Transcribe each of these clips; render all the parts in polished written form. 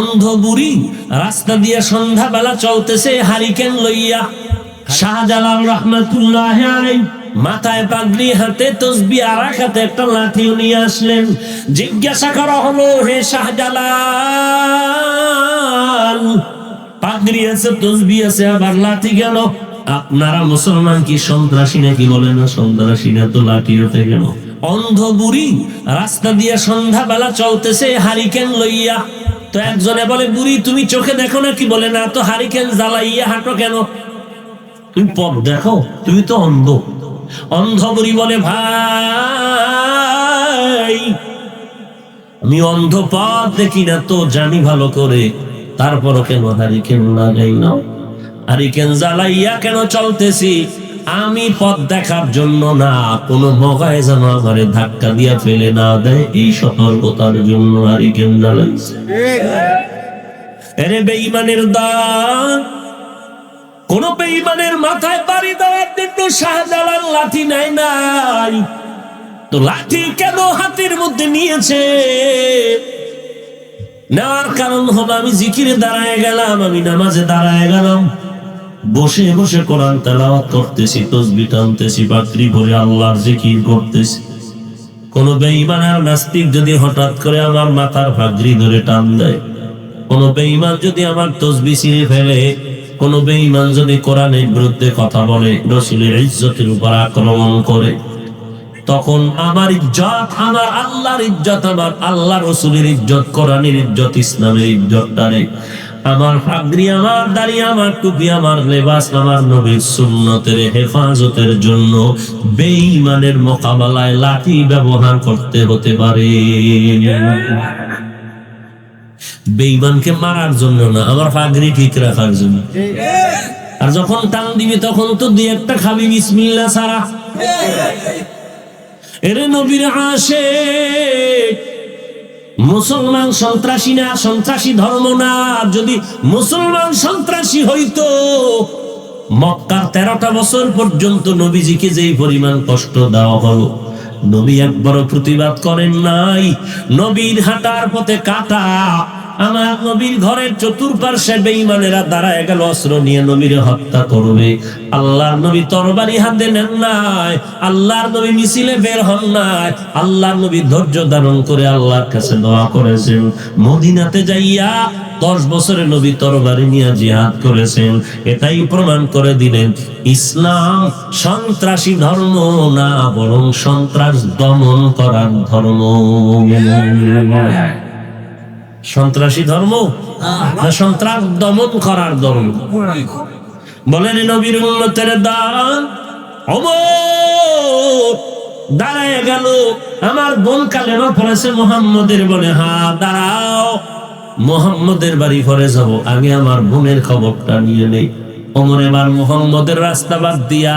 অন্ধ বুড়ি রাস্তা দিয়ে সন্ধ্যাবেলা চলতেছে হারিকেন লইয়া। শাহজালাল রহমাতুল্লাহ আলাইহি মাথায় পাগড়ি, হাতে তসবিহ, আর এক হাতে একটা লাঠিও নিয়ে আসলেন। জিজ্ঞাসা করা হলো, হে শাহজালাল, পাগড়ি আছে, তসবিহ আছে, আবার লাঠি কেন? আপনারা মুসলমান কি সন্ত্রাসী নাকি? বলে না, সন্ত্রাসী না তো লাঠি হতে কেন? অন্ধ বুড়ি রাস্তা দিয়ে সন্ধ্যাবেলা চলতেছে হারিকেন লইয়া। তো একজনে বলে, বুড়ি তুমি চোখে দেখো নাকি? বলে না, তো হারিকেন জ্বালাইয়া হাঁটো কেন? তুমি পথ দেখো, তুমি তো অন্ধ। অন্ধ বুড়ি বলে, ভাই আমি অন্ধ, পথ দেখি না তো, জানি ভালো করে, তারপরও কেন হারিকেন লাগাই না? হারিকেন জ্বালাইয়া কেন চলতেছি? আমি পথ দেখার জন্য না, কোন মগায় যেন আমারে ধাক্কা দিয়া ফেলে না দেয়, এই সতর্কতার জন্য হারিকেন জ্বালাইছে। এরে বেঈমানের দল, কোন বেঈমানের মাথায় বাড়ি দেওয়ার জন্য শাহজালাল লাঠি নাই। তো লাঠি কেন হাতের মধ্যে নিয়েছে? নেওয়ার কারণ হলো, আমি জিকিরে দাঁড়ায় গেলাম, আমি নামাজে দাঁড়ায় গেলাম, বসে বসে কোরআন তেলাওয়াত করতেছি, তাসবিহ টানতেছি, পাগড়ি ভরে আল্লাহর জিকির করতেছি। কোন বেঈমান আর নাস্তিক যদি হঠাৎ করে আমার মাথার পাগড়ি ধরে টান দেয়, কোন বেঈমান যদি আমার তাসবিহ ছিঁড়ে ফেলে, কোন বেঈমান যদি কোরআনের বিরুদ্ধে কথা বলে, রাসূলের ইজ্জতের উপর আক্রমণ করে, তখন আমার ইজ্জত, আমার আল্লাহর ইজ্জত, আমার আল্লাহ রাসূলের ইজ্জত, কোরআনের ইজ্জত, ইসলামের ইজ্জতটারে, আমার পাগড়ি, আমার দাড়ি, আমার টুপি, আমার লেবাস, আমার নবীর সুন্নতের হেফাজতের জন্য বেঈমানের মোকাবেলায় লাঠি ব্যবহার করতে হতে পারে। বেঈমানকে মারার জন্য না, আমার পাগড়ি ঠিক রাখার জন্য। আর যখন টান দিবি তখন তো দুই একটা খাবি বিসমিল্লাহ ছাড়া। এরে নবীর আশিক, মুসলমান সন্ত্রাসী না, সন্ত্রাসী ধর্ম না। যদি মুসলমান সন্ত্রাসী হইতো, মক্কার 13টা বছর পর্যন্ত নবীজিকে যেই পরিমাণ কষ্ট দেওয়া হলো, নবী একবারও প্রতিবাদ করেন নাই। নবীর হাঁটার পথে কাটা, আমার নবীর ঘরের চতুর্পার্শ্বে বেঈমানেরা দাঁড়ায় গেল, অস্ত্র নিয়ে নবীর হত্যা করবে। আল্লাহর নবী তরবারি হাতে নেন নাই, আল্লাহর নবী মিছিলে বের হন নাই, আল্লাহর নবী ধৈর্য ধারণ করে আল্লাহর কাছে দোয়া করেছেন। মদিনাতে যাইয়া 10 বছরে নবী তরবারি নিয়ে জিহাদ করেছেন। এটাই প্রমাণ করে দিলেন ইসলাম সন্ত্রাসী ধর্ম না, বরং সন্ত্রাস দমন করার ধর্ম। সন্ত্রাসী ধর্ম না সন্ত্রাস দমন করার ধর্ম? বলেন নবীর উম্মতের দান ওমর দাঁড়ায় গেল, আমার বোন কালেমা পড়েছে মুহাম্মদের, বলে হ্যাঁ দাঁড়াও, মুহাম্মদের বাড়ি পরে যাব, আগে আমার বোনের খবরটা নিয়ে নেই। ওমর এবার মুহাম্মদের রাস্তা বাদ দিয়া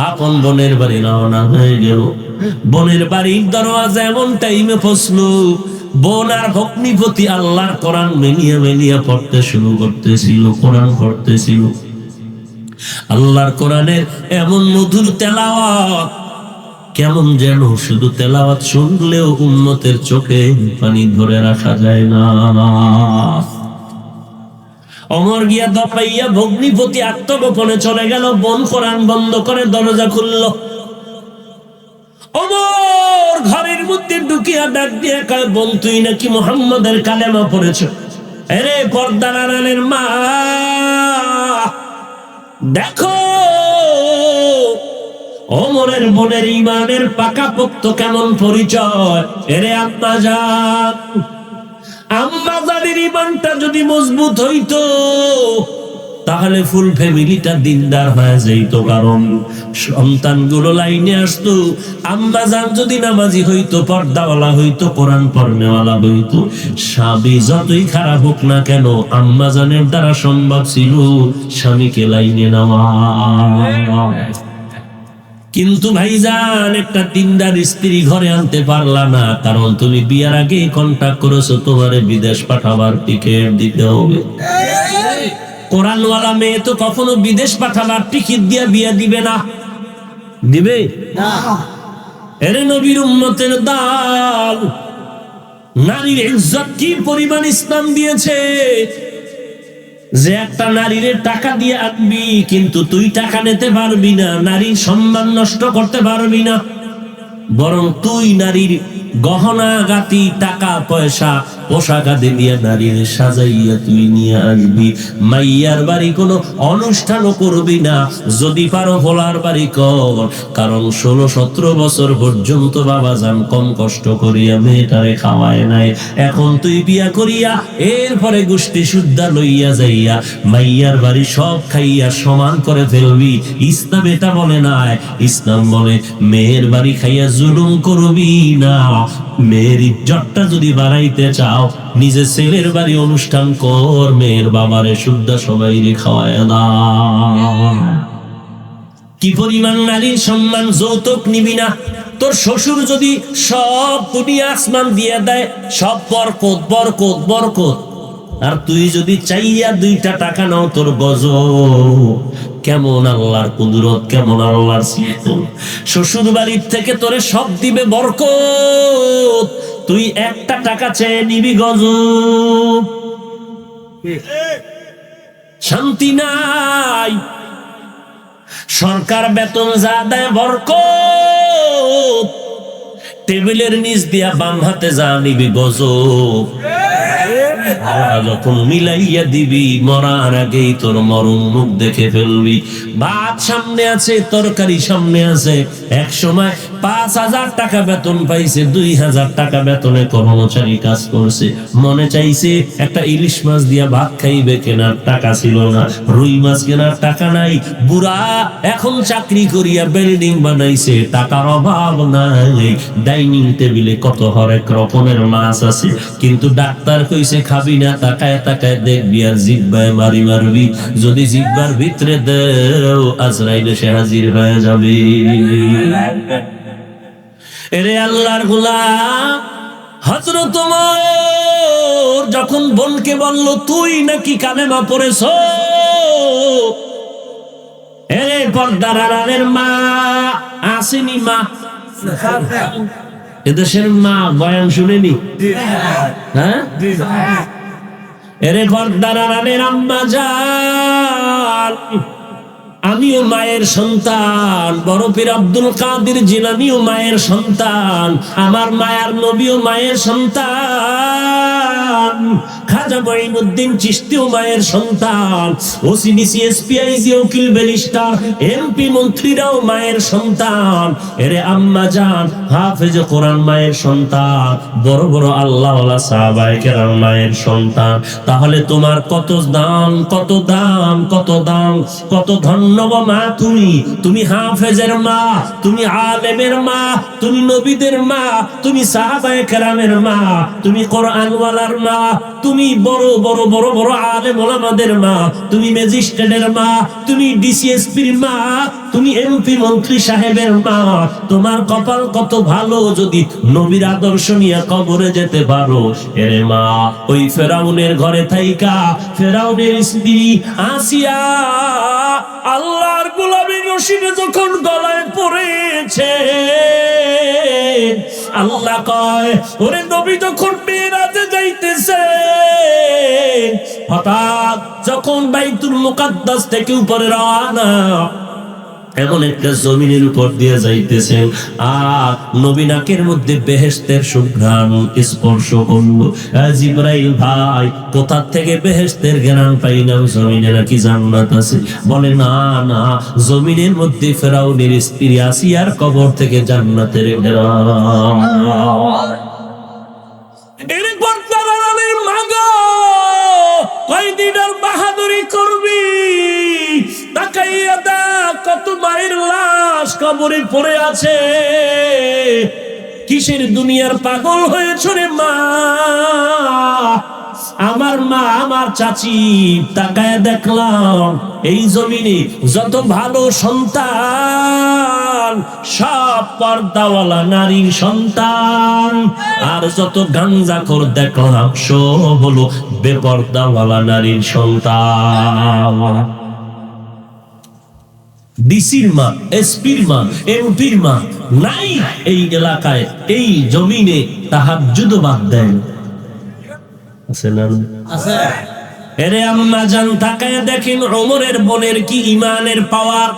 আপন বোনের বাড়ি রওনা হয়ে গেল। বোনের বাড়ির দরওয়াজা এমন টাইমে পৌঁছলো, বোন আর ভগ্নিপতি আল্লাহর কোরআন মেলিয়ে মেলিয়ে পড়তে শুরু করতেছিল, কোরআন পড়তেছিল। আল্লাহর কোরআনের এমন মধুর তেলাওয়াত, কেমন যেন শুধু তেলাওয়াত শুনলেও উম্মতের চোখে পানি ধরে রাখা যায় না। ওমর গিয়া দপাইয়া ভগ্নিপতি আত্মগোপনে চলে গেল। বোন কোরআন বন্ধ করে দরজা খুলল। ওমর ঘরের মধ্যে ঢুকিয়া ডাক দিয়ে কয়, বোন তুই নাকি মুহাম্মদের কালেমা পড়েছ? আরে পর্দার আড়ালের মা, দেখো ওমরের বোনের ঈমানের পাকাপোক্ত কেমন পরিচয়। এরে আম্মাজান, আম্মাজানের ঈমানটা যদি মজবুত হইতো, তাহলে ফুল ফ্যামিলিটা দিনদার হয়ে যাইত, কারণ সন্তানগুলো লাইনে আসতো। আম্মাজান যদি নামাজি হইতো, পর্দাওয়ালা হইতো, কোরআন পড়নেওয়ালা হইতো, স্বামী যতই খারাপ হোক না কেন, আম্মাজানের দ্বারা সম্ভব ছিল স্বামীকে লাইনে নেওয়া। কিন্তু ভাইজান, একটা দিনদার স্ত্রী ঘরে আনতে পারলা না, কারণ তুমি বিয়ার আগে কন্ট্যাক্ট করেছো তোমারে বিদেশ পাঠাবার টিকিট দিতে হবে। কোরআনওয়ালা মেয়ে তো কখনো বিদেশ পাঠাবার টিকিট দিয়া বিয়া দিবে না, দিবে না। এরে নবীর উম্মতের দল, নারীর ইজ্জত কি পরিমাণ ইসলাম দিয়েছে, যে একটা নারীর টাকা দিয়ে আনবি কিন্তু তুই টাকা নিতে পারবি না, নারীর সম্মান নষ্ট করতে পারবি না, বরং তুই নারীর গহনা গাতি টাকা পয়সা পোশাক আদি দিয়ে নারীর সাজাইয়া তুই নিয়ে আসবি। মাইয়ার বাড়ি কোনো অনুষ্ঠানও করবি না, যদি পারো ভোলার বাড়ি কর, কারণ 16-17 বছর পর্যন্ত বাবাজান কম কষ্ট করিয়া মেয়েটারে খাওয়ায় নাই। এখন তুই বিয়া করিয়া এরপরে গোষ্ঠী শুদ্ধা লইয়া যাইয়া মাইয়ার বাড়ি সব খাইয়া সমান করে ফেলবি। ইসলাম এটা বলে নাই, ইসলাম বলে মেয়ের বাড়ি খাইয়া জুলুম করবি না। মেয়ের ইজ্জতটা যদি বাড়াইতে চাও, নিজে ছেলের বাড়ি অনুষ্ঠান কর, মেয়ের বাবারে শুদ্ধা সবাই খাওয়ায় দাও। কি পরিমাণ নারীর সম্মান, যৌতুক নিবি না। তোর শ্বশুর যদি সব দুনিয়া আসমান দিয়ে দেয়, সব বরকত বরকত বরকত, আর তুই যদি চাইয়া 2টা টাকা নাও, তোর গজব। কেমন আল্লাহর কুদরত, কেমন আল্লাহর সিস্টেম। শ্বশুর বাড়ির থেকে তোরে সব দিবে বরকত, তুই 1টা টাকা চেয়ে নিবি গজব। শান্তি নাই। সরকার বেতন যা দেয় বরকত, টেবিলের নিচ দিয়া বাম হাতে যা নিবি গজব। যখন মিলাইয়া দিবি, মরার আগেই তোর মরণ মুখ দেখে ফেলবি। ভাত সামনে আছে, তরকারি সামনে আছে। এক সময় 5,000 টাকা বেতন পাইছে, 2,000 টাকা বেতনে কর্মচারী কাজ করছে, মনে চাইছে একটা ইলিশ মাছ দিয়া ভাত খাইবে, কেনার টাকা ছিল না। রুই মাছ কেনার টাকা নাই। বুড়া এখন চাকরি করিয়া বিল্ডিং বানাইছে, টাকার অভাব নাই। ডাইনিং টেবিলে কত হরেক রকমের মাছ আছে, কিন্তু ডাক্তার কইছে খাবি না, তাকায় তাকায় দেখবি আর জিহ্বায় মারি মারবি। যদি জিহ্বার ভিতরে দেও, আজরাইল এসে হাজির হয়ে যাবে। এরে আল্লাহর গোলাম, হযরত ওমর যখন বোনকে বলল তুই নাকি কালেমা পড়েছ, এরে পর্দার আড়ালের মা আসেনি, মা এদেশের মা বয়ান শুনেনি? হ্যাঁ, এরে পর্দার আড়ালের আম্মা জান, আমিও মায়ের সন্তান, বড় পীর আব্দুল কাদের জিলানীও মায়ের সন্তান, আমার মায়ার নবীও মায়ের সন্তান, খাজা মঈনুদ্দিন চিশতিও মায়ের সন্তান, ওসিডিসি এসপিআইসি উকিল ব্যারিস্টার এমপি মন্ত্রীরাও মায়ের সন্তান। এরে আম্মা জান, হাফেজ কোরআন মায়ের সন্তান, বড় বড় আল্লাহওয়ালা সাহাবায়ে কেরাম মায়ের সন্তান। তাহলে তোমার কত দাম, কত দাম, কত দাম, কত ধন্য মা। তুমি হাফেজের মা, তুমি আলেমের মা, তুমি নবীদের মা, তুমি সাহাবায়ে কেরামের মা, তুমি কোরআনওয়ালার মা, তুমি বড় বড় বড় বড় আলেম ওলামাদের মা, তুমি ম্যাজিস্ট্রেটের মা, তুমি ডিসিএসপির মা, তুমি এমপি মন্ত্রী সাহেবের মা। তোমার কপাল কত ভালো যদি নবীর আদর্শ নিয়ে কবরে যেতে পারো। এরে মা, ওই ফেরাউনের ঘরে থাইকা ফেরাউনের স্ত্রী আসিয়া আল্লাহর গোলামী রশিদে যখন গলায় পড়েছে, আল্লাহ কয় ওরে নবী যখন মেরাজে যাইতেছে, হঠাৎ যখন বাইতুল মুকাদ্দাস থেকে উপরে রওনা, এমন একটা জমিনের উপর দিয়ে যাইতেছেন, আর নবী নাকের মধ্যে বেহেশতের সুঘ্রাণ স্পর্শ করলো। জিবরাইল ভাই, কোথা থেকে বেহেশতের ঘ্রাণ পাইলাম? জমিনে নাকি জান্নাত আছে? বলে না না, জমিনের মধ্যে ফেরাউনের স্ত্রী আসিয়ার কবর থেকে জান্নাতের ঘ্রাণ। এরপর তারা মাগো কয়দিন আর বাহাদুরি করবি? তাকাইয়া দা, কত মায়ের লাশ কবরে পড়ে আছে। কিসের দুনিয়ার পাগল হয়েছ রে মা? আমার মা, আমার চাচি, তাকায় দেখলাম এই জমিনে যত ভালো সন্তান সব পর্দাওয়ালা নারীর সন্তান, আর যত গাঞ্জাখোর দেখলাম সব হলো বেপর্দাওয়ালা নারীর সন্তান। ডিসির মা, এসপির মা, এমপির মা নাই এই এলাকায়, এই জমিনে তাহাজ্জুদ বাদ দেন। আছে না? আছে। এরে আম্মা জান তাকায় দেখেন ওমরের বোনের কি ইমানের পাওয়ার।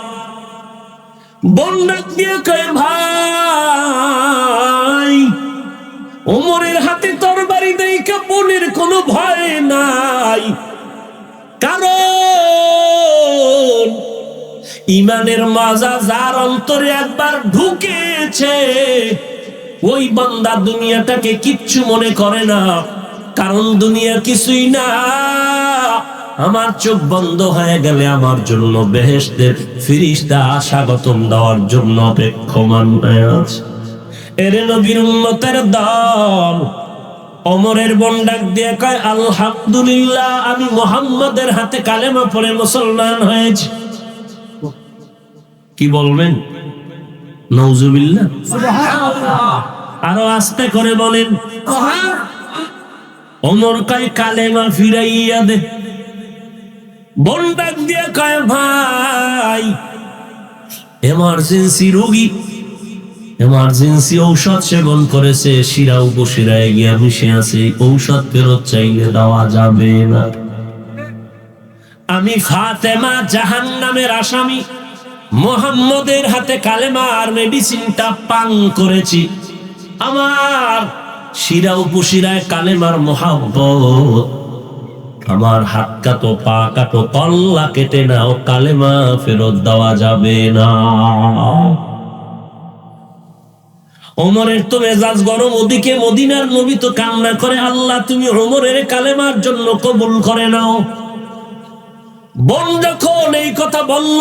বোন ডাক দিয়ে কয়, ভাই ওমরের হাতে তরবারি দেইখা বোনের কোনো ভয় নাই, কারণ ইমানের মজা যার অন্তরে একবার ঢুকেছে ওই বান্দা দুনিয়াটাকে কিচ্ছু মনে করে না, কারণ দুনিয়া কিছুই না। আমার চোখ বন্ধ হয়ে গেলে আমার জন্য বেহেশতের ফিরিস্তা স্বাগতম দেওয়ার জন্য অপেক্ষমান হয়ে আছে। এরে নবীর উম্মতের দল, ওমরের বোন ডাক দিয়ে কয়, আলহামদুলিল্লাহ, আমি মুহাম্মাদের হাতে কালেমা পড়ে মুসলমান হয়েছি। কি বলবেন? নাউজুবিল্লাহ। আরো আস্তে করে বলেন। ওমর কয়, কালেমা ফিরাইয়া দে। বোন ডাক দিয়ে কয়, ভাই এমার্জেন্সি রোগী, এমার্জেন্সি ঔষধ সেবন করেছে, শিরা উপশিরায় গিয়া মিশে আছে, ঔষধ ফেরত চাইলে দেওয়া যাবে না। আমি ফাতেমা জাহান্নামের আসামি, মুহাম্মদের হাতে কালেমার মেডিসিনটা পান করেছি, আমার শিরা উপশিরায় কালেমার মোহাব্বত, আমার হাত কাটো পা কাটো কল্লা কেটে নাও, কালেমা ফেরত দেওয়া যাবে না। ওমরের তো মেজাজ গরম, ওদিকে মদিনার নবী তো কান্না করে, আল্লাহ তুমি ওমরের কালেমার জন্য কবুল করে নাও। বোন যখন এই কথা বলল,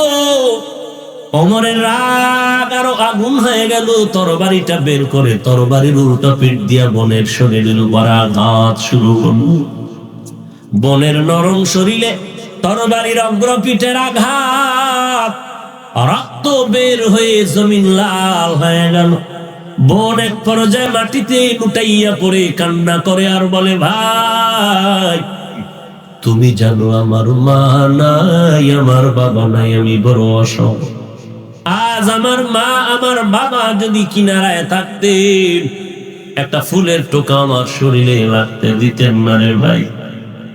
ওমরের রাগ আরো আগুন হয়ে গেল, তরবারিটা বের করে তরবারির উল্টো পিঠ দিয়া বোনের শরীরের উপর আঘাত শুরু করল। বোনের নরম শরীরে তরবারির অগ্রপিঠের আঘাত, রক্ত বের হয়ে জমিন লাল হয়ে গেল। বোন এক পর্যায়ে মাটিতে লুটাইয়া পড়ে কান্না করে আর বলে, ভাই তুমি জানো আমার মা নাই, আমার বাবা নাই, আমি বড় অসহায়। আজ আমার মা আমার বাবা যদি কিনারায় থাকতেন, একটা ফুলের টোকা আমার শরীরে লাগতে দিতেন না রে ভাই।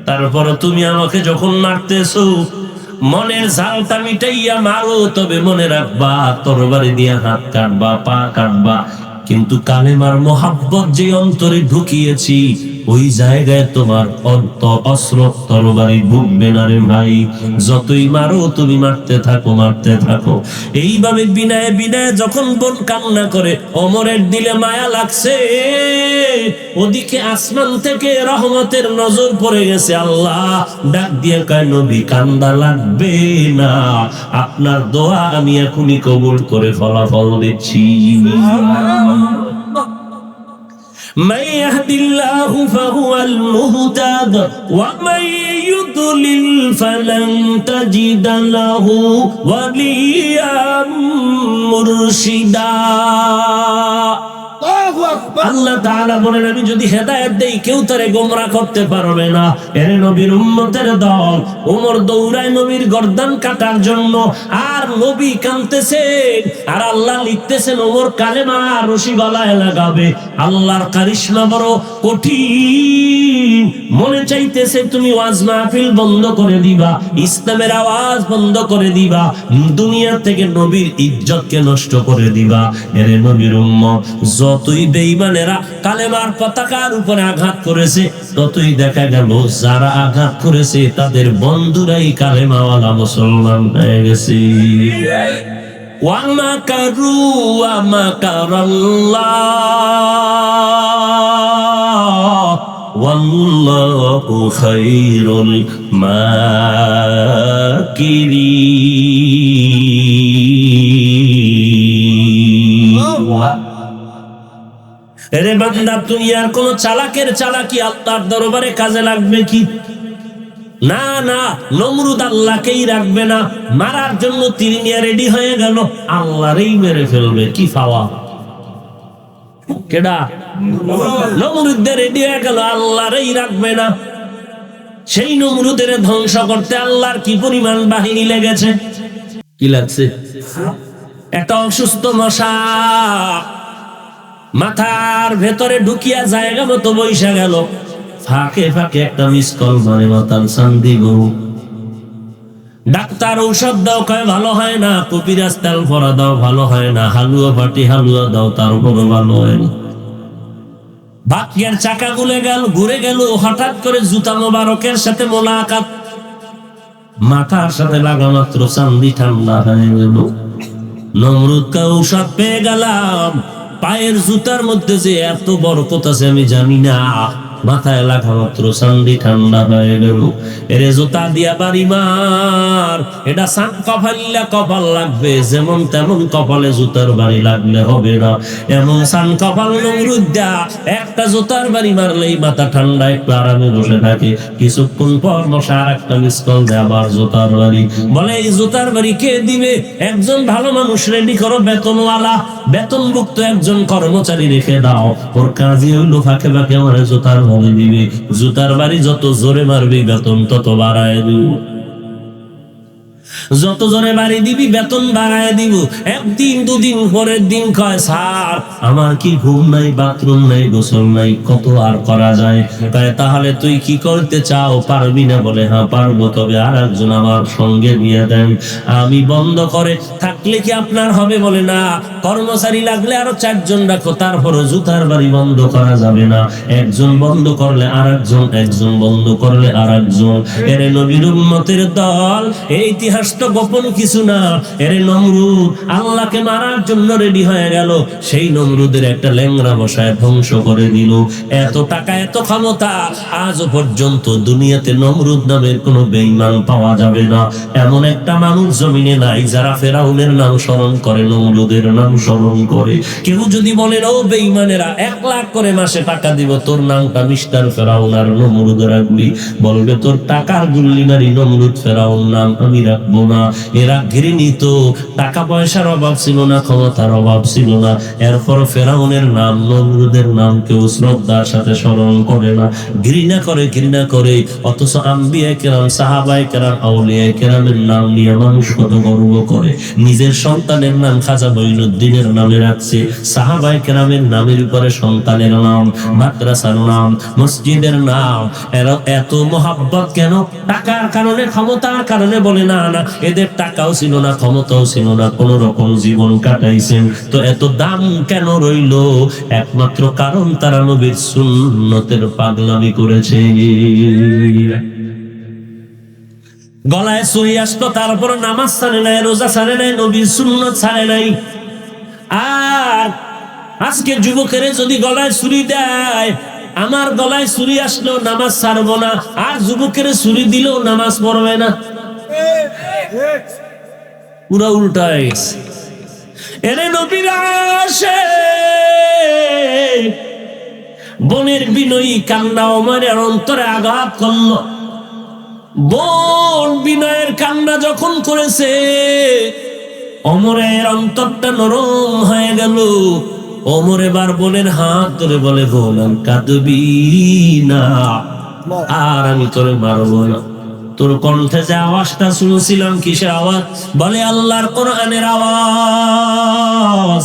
তারপর তুমি আমাকে যখন মারতেছো, মনের ঝালটা মিটাইয়া মারো, তবে মনে রাখবা তরবারি দিয়া হাত কাটবা, পা কাটবা, কিন্তু কালেমার মোহাব্বত যে অন্তরে ঢুকিয়েছি ওই জায়গায় তোমার অস্ত্র তরবারি ঢুকবে না রে ভাই। যতই মারো তুমি মারতে থাকো, মারতে থাকো। এইভাবে বিনায় বিনায় যখন বোন কান্না করে, ওমরের দিলে মায়া লাগছে, ওদিকে আসমান থেকে রহমতের নজর পড়ে গেছে। আল্লাহ ডাক দিয়ে কয়, নবী কান্দা লাগবে না, আপনার দোয়া আমি এখনই কবুল করে ফলাফল দিচ্ছি। من يهد الله فهو المهتد ومن يضلل فلن تجد له وليا مرشدا। আল্লাহ তাআলা বলেন, আমি যদি হেদায়েত দেই কেউ তারে গোমরা করতে পারবে না। এর নবীর উম্মতের দল, ওমর দৌড়ায় নবীর গর্দান কাটার জন্য, আর নবী কাঁদতেছেন, আর আল্লাহ লিখতেছেন ওমর কালেমা রশি গলায় লাগাবে। আল্লাহর কারিশমা বড় কঠিন। মনে চাইতেছে তুমি ওয়াজ মাহফিল বন্ধ করে দিবা, ইসলামের আওয়াজ বন্ধ করে দিবা, দুনিয়া থেকে নবীর ইজ্জতকে নষ্ট করে দিবা। এর নবীর উম্মত যতই বেঈমানেরা কালেমার পতাকার উপরে আঘাত করেছে, ততই দেখা গেল যারা আঘাত করেছে তাদের বন্ধুরাই কালেমাওয়ালা মুসলমান হয়ে গেছে। ওয়ামাকারু ওয়ামাকারাল্লাহ ওয়াল্লাহু খায়রুল মাকিরিন। এরে বান্দা, দুনিয়ার কোন চালাকের চালাকি আল্লাহর দরবারে কাজে লাগবে কি? না না, নমরুদ আল্লাহকেই রাখবে না, মারার জন্য তীর নিয়ে রেডি হয়ে গেল, আল্লাহরই মেরে ফেলবে। কি পাওয়া? কেডা? নমরুদদের রেডি হয়ে গেল, আল্লাহরই রাখবে না। সেই নমরুদের ধ্বংস করতে আল্লাহর কি পরিমাণ বাহিনী লেগেছে। কি লাগছে? একটা অসুস্থ মশা মাথার ভেতরে ঢুকিয়া জায়গা মতো বইসা গেল। ফাঁকে ফাঁকে একটা মিস কল মারে মাতাল সান দিব। ডাক্তার ঔষধ দাও, কয় ভালো হয় না। কবিরাজ তেল ভরা দাও, ভালো হয় না। হালুয়া পাটি হালুয়া দাও, তারপরে ভালো হয় না। ভাগ্যের চাকা ঘুরে গেল। হঠাৎ করে জুতা মোবারকের সাথে মোলাকাত, মাথার সাথে লাগা মাত্র চান্দি ঠান্ডা হয়ে গেল। নমরুদ কা ঔষধ পেয়ে গেলাম। পায়ের জুতার মধ্যে যে এত বরকত আছে আমি জানি না। মাথায় লাগা মাত্র চান্দি ঠান্ডা হয়ে গেল। এরে জুতা দিয়া বাড়ি মার, এটা সান কপাল্লা কপাল লাগবে। যেমন তেমন কপালে জুতার বাড়ি লাগলে হবে না। এমন সান কপাল নমরুদ দা, একটা জুতার বাড়ি মারলেই মাথা ঠান্ডা, একটু আরামে বসে থাকে। কিছুক্ষণ পর মশা আর একটা মিস কল দেয়, আবার জুতার বাড়ি। বলে এই জুতার বাড়ি কে দিবে? একজন ভালো মানুষ রেডি করো, বেতনওয়ালা, বেতনভুক্ত একজন কর্মচারী রেখে দাও। ওর কাজই হইলো ফাঁকে ফাঁকে আমার জুতার বাড়ি দিবে। জুতার বাড়ি যত জোরে মারবি বেতন তত বাড়ায় দিব। যত জোরে বাড়ি দিবি বেতন বাড়ায় দিব। একদিন দুদিন পরের দিন কয়, স্যার আমার কি ঘুম নাই, বাথরুম নাই, গোসল নাই, কত আর করা যায়? তাই তাহলে তুই কি করতে চাও? পারবি না? বলে হ্যাঁ পারবো, তবে আর একজন আমার সঙ্গে নিয়ে দেন। আমি বন্ধ করে থাকলে কি আপনার হবে? বলে না, কর্মচারী লাগলে আরো 4 জন রাখো, তারপরে জুতার বাড়ি বন্ধ করা যাবে না। একজন বন্ধ করলে আর একজন, একজন বন্ধ করলে আর একজন। এরে নবীর উম্মতের দল, এই ইতিহাস তো গোপন কিছু না। এরে নমরুদ আল্লাহকে মারার জন্য রেডি হয়ে গেল। সেই নমরুদের একটা ল্যাংড়া বসায় ধ্বংস করে দিল। এত টাকা, এত ক্ষমতা, আজও পর্যন্ত দুনিয়াতে নমরুদ নামের কোনো বেঈমান পাওয়া যাবে না। এমন একটা মানুষ জমিনে নাই যারা ফেরাউনের নাম স্মরণ করে, নমরুদের নাম স্মরণ করে। কেউ যদি বলেন ও বেঈমানেরা 1 লাখ করে মাসে টাকা দিব, তোর নামটা মিস্টার ফেরাউন আর নমরুদ রাখবি, বলবে তোর টাকার গুল্লি মারি নমরুদ ফেরাউন নাম আমি রাখবো না। এরা ঘৃণিত, টাকা পয়সার অভাব ছিল না, ক্ষমতার অভাব ছিল না। এরপর ফেরাউনের নাম, নমরুদের নাম কেউ শ্রদ্ধার সাথে স্মরণ করে না, ঘৃণা করে, ঘৃণা করে। অথচ আম্বিয়ায়ে কেরাম, সাহাবায়ে কেরাম, আউলিয়ায়ে কেরামের নাম নিয়ে মানুষ কত গর্ব করে। নিজের সন্তানের নাম খাজা মঈনুদ্দিনের নামে রাখছে। সাহাবায়ে কেরামের নামের উপরে সন্তানের নাম, মাদ্রাসার নাম, মসজিদের নাম। এরা এত মহাব্বত কেন? টাকার কারণে, ক্ষমতার কারণে? বলে না না, এদের টাকাও ছিল না, ক্ষমতাও ছিল না, কোন রকম জীবন কাটাইছেন। তো এত দাম কেন রইল? একমাত্র কারণ তারা নবীর সুন্নতের পাগলামি করেছে। গলায় সই আসতো, তারপর নামাজ ছাড়ে নাই, রোজা ছাড়ে নাই, নবীর সুন্নত ছাড়ে নাই। আর আজকে যুবকের যদি গলায় ছুরি দেয়, আমার গলায় ছুরি আসলেও নামাজ ছাড়বো না, আর যুবকের ছুরি দিলেও নামাজ পড়বে না। পুরা উল্টা হয়ে গেছে। এরে নবীর আশিক, বোনের বিনয়ী কান্না ওমরের অন্তরে আঘাত করলো। বোন বিনয়ের কান্না যখন করেছে, ওমরের অন্তরটা নরম হয়ে গেল। ওমর এবার বোনের হাত ধরে বলে, বোন আর কাঁদবি না, আর আমি তোরে মারবো না। তোর কণ্ঠে যে আওয়াজটা শুনছিলাম, কিসের আওয়াজ? বলে আল্লাহর কোরআনের আওয়াজ।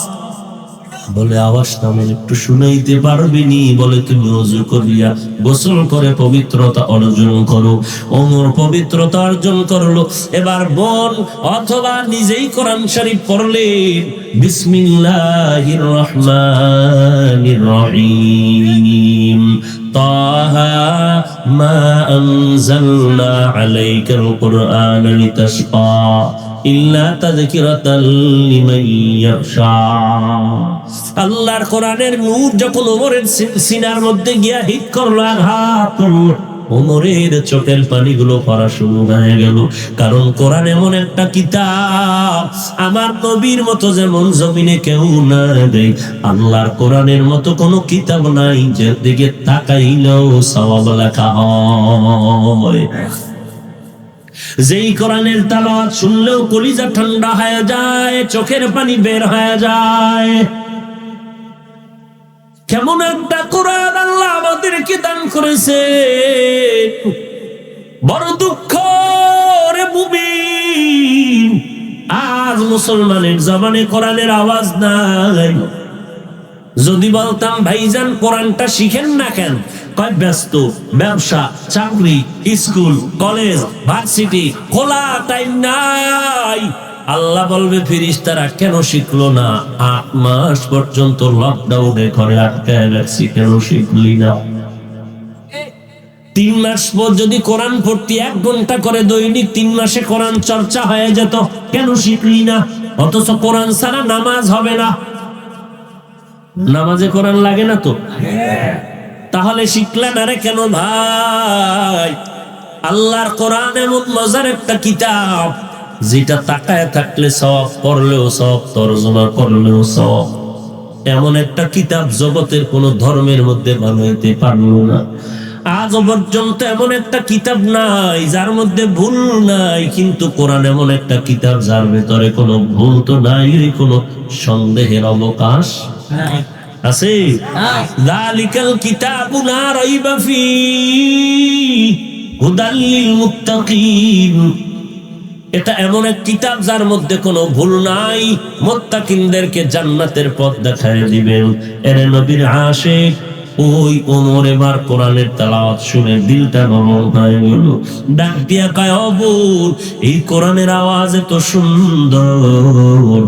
বলে আওয়াজটা আমার একটু শুনাইতে পারবি নি? বলে তুমি ওযু করিয়া গোসল করে পবিত্রতা অর্জন করো। ওমর পবিত্রতা অর্জন করলো। এবার বোন অথবা নিজেই কোরআন শরীফ পড়লেন, বিসমিল্লাহির রহমানির রহিম, তাহা মা আনজালনা আলাইকাল কুরআনা লিতাশকা ইল্লা তাযকিরাতাল লিমান ইয়াখশা। আল্লাহর কোরআনের নূর যখন ওমরের সিনার মধ্যে গিয়া হিট করলো, আঘাত করলো, ওমরের চোখের পানিগুলো পড়া শুরু হয়ে গেল। কারণ কোরআন এমন একটা কিতাব, আমার নবীর মতো যেমন জমিনে কেউ না দেয়, আল্লাহর কোরআনের মতো কোনো কিতাব নাই যে দিকে তাকাইলেও সওয়াব লেখা হয়। যেই কোরআনের তেলাওয়াত শুনলেও কলিজা ঠান্ডা হয়ে যায়, চোখের পানি বের হয়ে যায়। কেমন একটা কোরআন আল্লাহ আমাদেরকে দান করেছে। বড় দুঃখ রে মুমিন, আজ মুসলমানের জবানে কোরআনের আওয়াজ নাই। যদি বলতাম ভাইজান কোরআনটা শিখেন না কেন, কয় ব্যস্ত, ব্যবসা, চাকরি, স্কুল, কলেজ, ভার্সিটি, খোলা টাইম নাই। আল্লাহ বলবে ফেরেশতারা কেন শিখলো না? 8 মাস পর্যন্ত লকডাউনে ঘরে আটকায় রাখছি, কেন শিখলি না? 3 মাস পর যদি কোরআন পড়তি 1 ঘন্টা করে দৈনিক, 3 মাসে কোরআন চর্চা হয়ে যেত, কেন শিখলি না? অথচ কোরআন ছাড়া নামাজ হবে না। নামাজে কোরআন লাগে না তো? তাহলে শিখলে না রে কেন ভাই? আল্লাহর কোরআন এমন মজার একটা কিতাব, যেটা তাকায় থাকলে সওয়াব, পড়লেও সওয়াব, তরজমা করলেও সওয়াব। এমন একটা কিতাব জগতের কোন ধর্মের মধ্যে বানাইতে পারলো না। আজ পর্যন্ত এমন একটা কিতাব নাই যার মধ্যে ভুল নাই, কিন্তু কোরআন এমন একটা কিতাব যার ভেতরে কোনো ভুল তো নাই, কোনো সন্দেহের অবকাশ আছে। যালিকাল কিতাবু লা রাইবা ফীহি হুদাল লিল মুত্তাকিন। এটা এমন এক কিতাব যার মধ্যে কোনো ভুল নাই, মুত্তাকিনদেরকে জান্নাতের পথ দেখায় দিবেন। এর নবীর আশিক ওই ওমর এবার কোরআনের তেলাওয়াত শুনে দিলটা নরম হয়ে গেল। ডাক দিয়া কয়, ও বোন, এই কোরআনের আওয়াজ এত সুন্দর,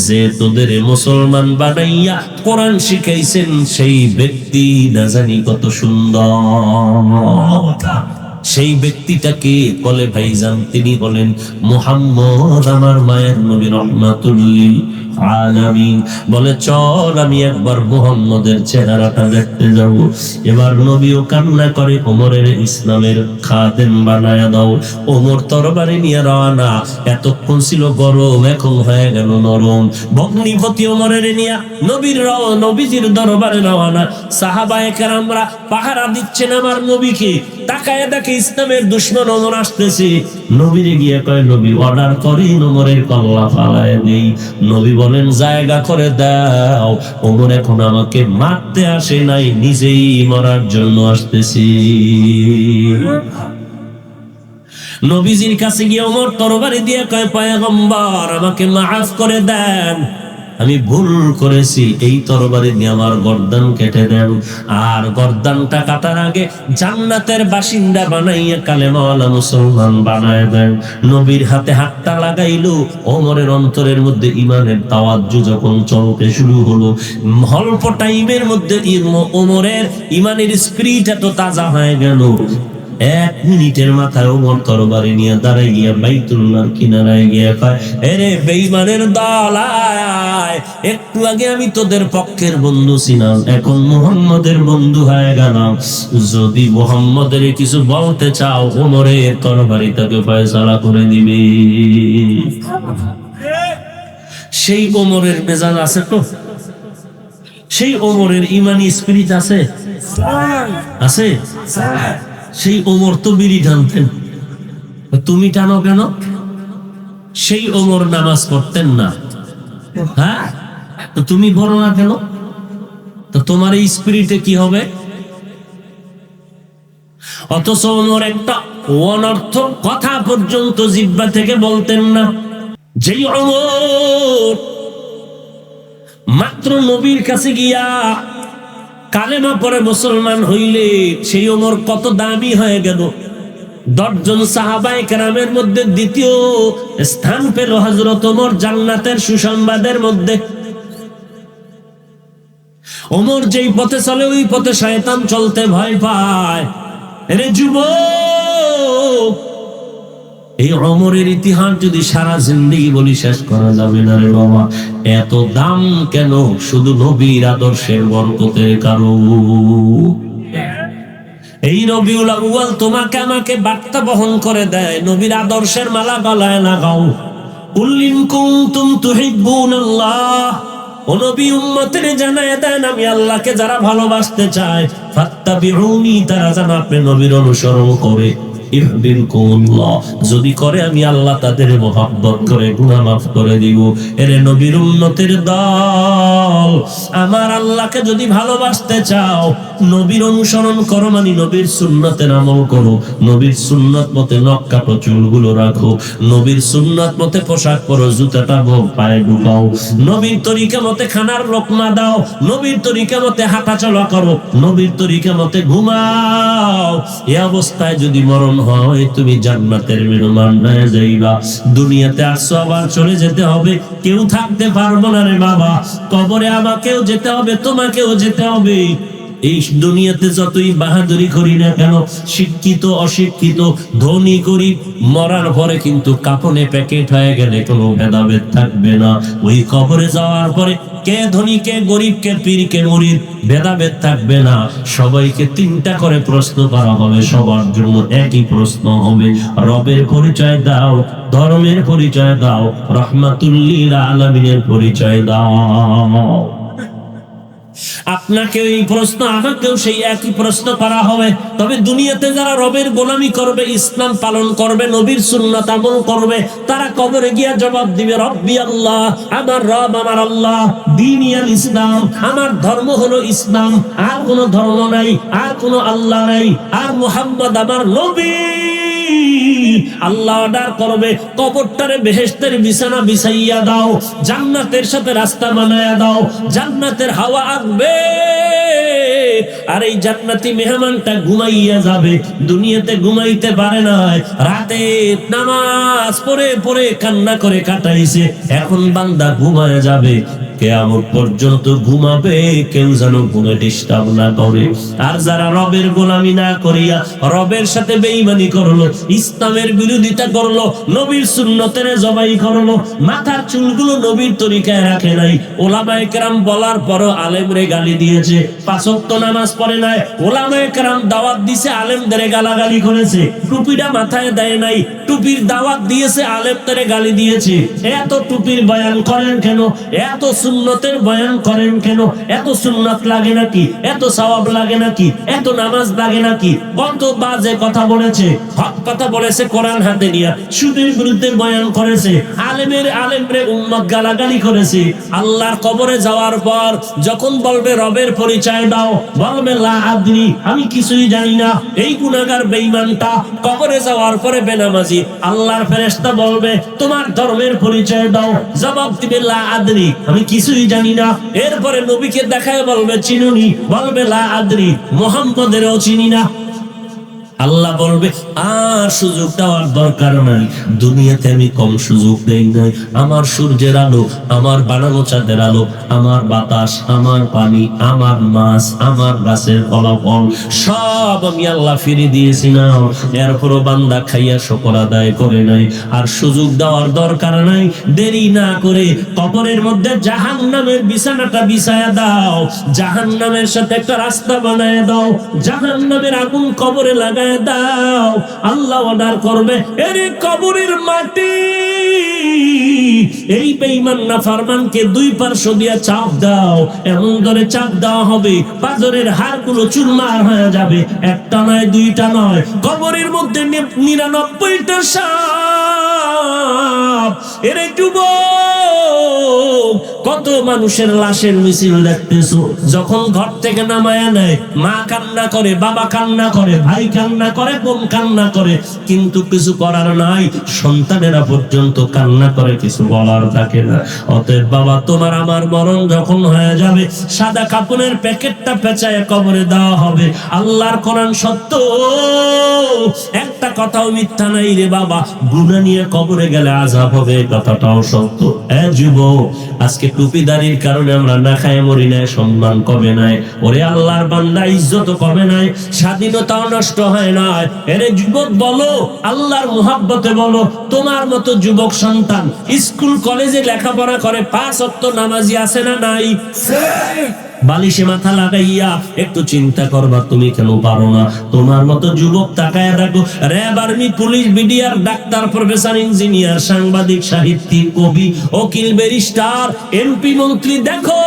যে তোদের মুসলমান বানাইয়া কোরআন শিখাইছেন সেই ব্যক্তি না জানি কত সুন্দর। সেই ব্যক্তিটাকে বলে ভাইজান, তিনি বলেন মুহাম্মদ, আমার মায়ের নবী রহমাতুল লিল আলামিন। বলে চল আমি একবার মুহাম্মদের চেহারাটা দেখতে যাব। এবার নবীও কান্না করে, ওমরের ইসলামের খাদেম বানায়া দাও। ওমর তরবারি নিয়ে রওনা। এতক্ষণ ছিল গরম, এখন হয়ে গেল নরম। ভগ্নিপতি ওমরের নিয়ে নবীজির দরবারে রওনা। সাহাবায়ে কেরামরা পাহারা দিচ্ছেন আমার নবীকে। তাকায় দেখে ইসলামের দুশমন ওমর আসতেছে। নবীরে গিয়ে কয়, নবী অর্ডার করে ওমরের কল্লা ফালায় দেই। নবী বলেন জায়গা করে দাও, ওমর এখন আমাকে মারতে আসে নাই, নিজেই মরার জন্য আসতেছি। নবীজির কাছে গিয়ে ওমর তরবারি দিয়ে কয়, পয়গম্বর আমাকে মাফ করে দেন, আমি ভুল করেছি, এই তরবারি দিয়ে আমার গর্দান কেটে দেন। আর গর্দানটা কাটার আগে জান্নাতের বাসিন্দা বানাইয়া কালেমাওয়ালা মুসলমান বানায় দেন। নবীর হাতে হাতটা লাগাইলো। ওমরের অন্তরের মধ্যে ইমানের তাওয়াজ্জু যখন চলতে শুরু হলো, অল্প টাইমের মধ্যে ওমরের ইমানের স্পিরিট এত তাজা হয়ে গেল। 1 মিনিটের মাথায় ওমর তরবারি নিয়ে দাঁড়াই গিয়া বাইতুল্লাহর কিনারায় গিয়ে কয়, এরে বেঈমানের দল, আয়, একটু আগে আমি তোদের পক্ষের বন্ধু ছিলাম, এখন মুহাম্মদের বন্ধু হয়ে গেলাম। যদি মুহাম্মদের কিছু বলতে চাও, ওমরের তরবারি তাকে ফয়সালা করে দিবে। সেই ওমরের মেজাজ আছে তো? সেই ওমরের ইমানি স্পিরিট আছে? আছে। সেই ওমর তো বিড়ি টানতেন, তুমি টানো কেন? সেই ওমর নামাজ পড়তেন না, হ্যাঁ? তো তুমি বলো না কেন? তো তোমার এই স্পিরিটে কি হবে? অথচ ওমর একটা অনর্থক কথা পর্যন্ত জিহ্বা থেকে বলতেন না। যেই ওমর মাত্র নবীর কাছে গিয়া কালেমা পরে মুসলমান হইলে, সেই ওমর কত দামি হয়ে গেল। 10 জন সাহাবায়ে কেরামের মধ্যে দ্বিতীয় স্থান পেল হযরত ওমর জান্নাতের সুসংবাদের মধ্যে। ওমর যেই পথে চলে ওই পথে শয়তান চলতে ভয় পায়। রে যুবক, এই ওমরের ইতিহাস যদি সারা জিন্দেগি বলি শেষ করা যাবে না রে বাবা। এত দাম কেন? শুধু নবীর আদর্শের বরকতের কারণ। এই রবিউল আউয়াল তোমাকে আমাকে বার্তা বহন করে দেয়, নবীর আদর্শের মালা গলায় লাগাও। কুল ইন কুনতুম তুহিব্বুনাল্লাহ, ও নবী উম্মতের জানায় দেন, আমি আল্লাহকে যারা ভালোবাসতে চায়, ফাত্তাবিউনি, তারা যেন আপনি নবীর অনুসরণ করে। ইহবিবকুমুল্লাহ, যদি করে আমি আল্লাহ তাদের মহব্বত করে গুনাহ মাফ করে দিব। এরে নবীর উম্মতের দল, আমার আল্লাহকে যদি ভালোবাসতে চাও নবীর অনুসরণ করো, মানে নবীর সুন্নতের আমল করো, নবীর সুন্নত মতে নখ কাটো, চুলগুলো রাখো, নবীর সুন্নত মতে পোশাক পরো, জুতাটা পায়ে ঢুকাও, নবীর তরিকা মতে খানার লোকমা দাও, নবীর তরিকা মতে হাঁটা চলা করো, নবীর তরিকা মতে ঘুমাও। এই অবস্থায় যদি মরণ হয় তুমি জান্নাতের মেহমান হয়ে যাইবা। দুনিয়াতে আসছো আবার চলে যেতে হবে, কেউ থাকতে পারবো না রে বাবা। কবরে আমাকেও যেতে হবে, তোমাকেও যেতে হবে। এই দুনিয়াতে যতই বাহাদুরি করি না কেন, শিক্ষিত অশিক্ষিত ধনী গরিব, মরার পরে কিন্তু কাফনে প্যাকেট হয়ে গেলে কোনো ভেদাভেদ থাকবে না। ওই কবরে যাওয়ার পরে কে ধনী কে গরিব কে পীর কে মুরিদ ভেদাভেদ থাকবে না। সবাইকে তিনটা করে প্রশ্ন করা হবে, সবার জন্য একই প্রশ্ন হবে। রবের পরিচয় দাও, ধর্মের পরিচয় দাও, রাহমাতুল লিল আলামিনের পরিচয় দাও। আপনাকে এই প্রশ্ন, আমাকেও সেই একই প্রশ্ন করা হবে। তবে দুনিয়াতে যারা রবের গোলামি করবে, ইসলাম পালন করবে, নবীর সুন্নাত আমল করবে, তারা কবরে গিয়া জবাব দিবে, রব্বি আল্লাহ, আমার রব আমার আল্লাহ, দ্বীনিয়াল ইসলাম, আমার ধর্ম হলো ইসলাম, আর কোনো ধর্ম নাই, আর কোনো আল্লাহ নাই, আর মুহাম্মদ আমার নবী। আল্লাহ অর্ডার করবে, কবরটারে বেহেশতের বিছানা বিছাইয়া দাও, জান্নাতের সাথে রাস্তা বানায়া দাও, জান্নাতের হাওয়া আসবে, আর এই জান্নাতি মেহমানটা ঘুমাইয়া যাবে। দুনিয়াতে ঘুমাইতে পারে না, রাতে নামাজ পড়ে পড়ে কান্না করে কাটাইছে, এখন বান্দা ঘুমায় যাবে, কিয়ামত পর্যন্ত ঘুমাবে, কেউ যেন ঘুমে ডিস্টার্ব না করে। আর যারা রবের গোলামি না করিয়া রবের সাথে বেঈমানি করলো, ইসলামের বিরোধিতা করলো, নবীর সুন্নতের জবাই করলো, মাথার চুলগুলো নবীর তরিকায় রাখে নাই, ওলামায়ে কেরাম বলার পরও আলেমরে গালি দিয়েছে, পাঁচ ওয়াক্ত নামাজ পড়ে নাই, ওলামায়ে কেরাম দাওয়াত দিয়েছে, আলেমদের গালাগালি করেছে, টুপিটা মাথায় দেয় নাই, টুপির দাওয়াত দিয়েছে, আলেমদের গালি দিয়েছে। এত টুপির বয়ান করেন কেন? এত সুন্নতের বয়ান করেন কেন? এত সুন্নাত লাগে নাকি? এত সওয়াব লাগে নাকি? এত নামাজ লাগে নাকি? কত বাজে কথা বলেছে, হক কথা বলেছে, কোরআন হাতে নিয়ে সুদের বিরুদ্ধে বয়ান করেছে, আলেমরে উম্মত গালাগালি করেছে। আল্লাহর কবরে যাওয়ার পর যখন বলবে রবের পরিচয় দাও, বলবে লা আদরি, আমি কিছুই জানি না। এই গুনাহগার বেঈমানটা কবরে যাওয়ার পরে বেনামাজি, আল্লাহর ফেরেশতা বলবে তোমার ধর্মের পরিচয় দাও, জবাব দিবে লা আদরি, আমি কিছুই জানি না। এরপরে নবীকে দেখায় বলবে চিনুনি, বলবে লা আদরি, মুহাম্মদেরও চিনি না। আল্লাহ বলবে আর সুযোগ দেওয়ার দরকার নাই, দুনিয়াতে আমি কম সুযোগ দেই নাই। আমার সূর্যের আলো, আমার বানানো চাঁদের আলো, আমার বাতাস, আমার পানি, আমার মাছ, আমার গাছের ফলাফল সব আমি আল্লাহ ফিরে দিয়েছি না। এরপরও বান্দা খাইয়া শুকর আদায় করে নাই। আর সুযোগ দেওয়ার দরকার নাই, দেরি না করে কবরের মধ্যে জাহান্নামের বিছানাটা বিছায়া দাও, জাহান্নামের সাথে একটা রাস্তা বানায় দাও, জাহান্নামের আগুন কবরে লাগায় দাও। আল্লাহ অর্ডার করবে, এরে কবরের মাটি, এই বেঈমান নাফরমানকে দুই পার্শ্ব দিয়া চাপ দাও, এমন করে চাপ দেওয়া হবে পাজরের হাড়গুলো চুরমার হয়ে যাবে। একটা নয়, দুইটা নয়, কবরের মধ্যে 99টা সাপ। এরে যুবক, কত মানুষের লাশের মিছিল দেখতেছো, যখন ঘর থেকে নামায়া নেয়, মা কান্না করে, বাবা কান্না করে, ভাই কান্না করে, বোন কান্না করে, কিন্তু কিছু করার নাই। সন্তানেরা পর্যন্ত কান্না করে, কিছু বলার থাকে না। অতএব বাবা, তোমার আমার মরণ যখন হয়ে যাবে, সাদা কাপড়ের প্যাকেটটা পেঁচায় কবরে দেওয়া হবে। আল্লাহর কোরআন সত্য, একটা কথাও মিথ্যা নাই রে বাবা। গুনাহ নিয়ে কবরে গেলে আযাব হবে, কথাটাও সত্য। যুবক, আজকে টুপিদারির কারণে আমরা না খায় মরি নাই, সম্মান কমে নাই, ওরে আল্লাহর বান্দা ইজ্জত কমে নাই, স্বাধীনতাও নষ্ট হয় না। এরে যুবক বলো, আল্লাহর মুহাব্বতে বলো, তোমার মতো যুবক সন্তান স্কুল কলেজে লেখাপড়া করে, 5 ওয়াক্ত নামাজি আছে না নাই? বালিশে মাথা লাগাইয়া একটু চিন্তা করবা, তুমি কেন পারো না? তোমার মতো যুবক তাকায় রাখো, RAB, army, police, BDR, doctor, professor, engineer, সাংবাদিক, সাহিত্যিক, কবি, উকিল, ব্যারিস্টার, এমপি, মন্ত্রী, দেখো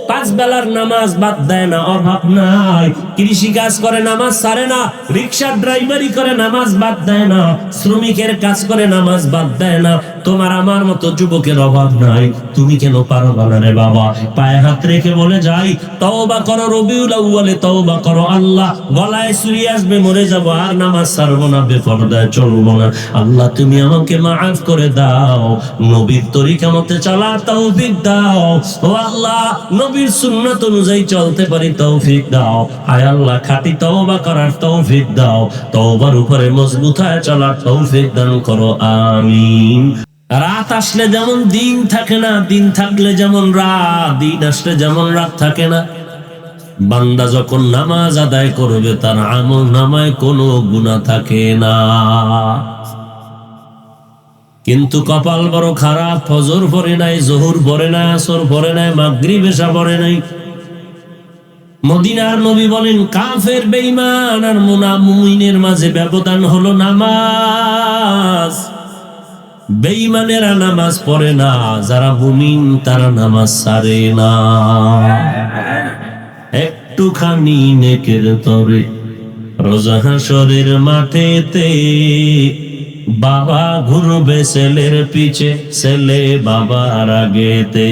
5 বেলার নামাজ বাদ দেয় না, অভাব নাই। কৃষি কাজ করে, নামাজ ছাড়ে না। রিক্সা ড্রাইভারি করে, নামাজ বাদ দেয় না। শ্রমিকের কাজ করে, নামাজ বাদ দেয় না। তোমার আমার মতো যুবকের অভাব নাই, তুমি কেন পারো না রে বাবা? পায়ে হাত রেখে বলে যাই, তওবা করো, রবিউল আউয়ালে তওবা করো। আল্লাহ, গলায় ছুরি আসবে, মরে যাব, আর নামাজ ছাড়বো না, বেপরদায় চলবো না। আল্লাহ, তুমি আমাকে মাফ করে দাও, নবীর তরিকা মতে চলার তৌফিক দাও। ও আল্লাহ, নবীর সুন্নাত অনুযায়ী চলতে পারি তৌফিক দাও। আয় আল্লাহ, খাঁটি তওবা করার তৌফিক দাও, তওবার উপরে মজবুত হয়ে চলার তৌফিক দান করো, আমিন। রাত আসলে যেমন দিন থাকে না, দিন থাকলে যেমন রাত, দিন আসলে যেমন রাত থাকে না। বান্দা যখন নামাজ আদায় করবে, তার আমল নামায় কোনো গুনাহ থাকে না। কিন্তু কপাল বড় খারাপ, ফজর পড়ে নাই, জোহর পড়ে নাই, আসর পড়ে নাই, মাগরিব এশা পড়ে নাই। মদিনার নবী বলেন, কাফের, বেঈমান আর মুমিনের মাঝে ব্যবধান হলো নামাজ। বেঈমানেরা নামাজ পড়ে না, যারা মুমিন তারা নামাজ ছাড়ে না। একটুখানি নেকের তরে রোজা হাসরের মাঠেতে, বাবা ঘুরবে ছেলের পিছে, ছেলে বাবার আগেতে।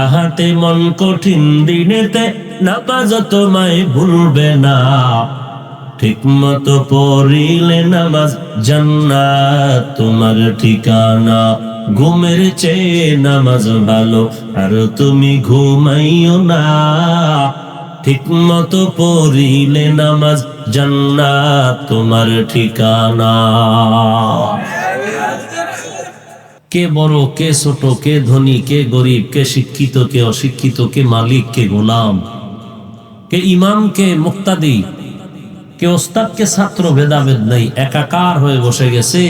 আহাতে মন কঠিন দিনেতে, নামাজ তোমায় ভুলবে না। ঠিক মতো পড়িলে নামাজ, জান্নাত তোমার ঠিকানা। ঘুমের চেয়ে নামাজ ভালো, আর তুমি ঘুমাইও না। ঠিক মতো পড়িলে নামাজ, জান্নাত তোমার ঠিকানা। কে বড়, কে ছোট, কে ধনী, কে গরিব, কে শিক্ষিত, কে অশিক্ষিত, কে মালিক, কে গোলাম, কে ইমাম, কে মুক্তাদি, কে ওস্তাদ, কে ছাত্র, ভেদাভেদ নাই, একাকার হয়ে বসে গেছে।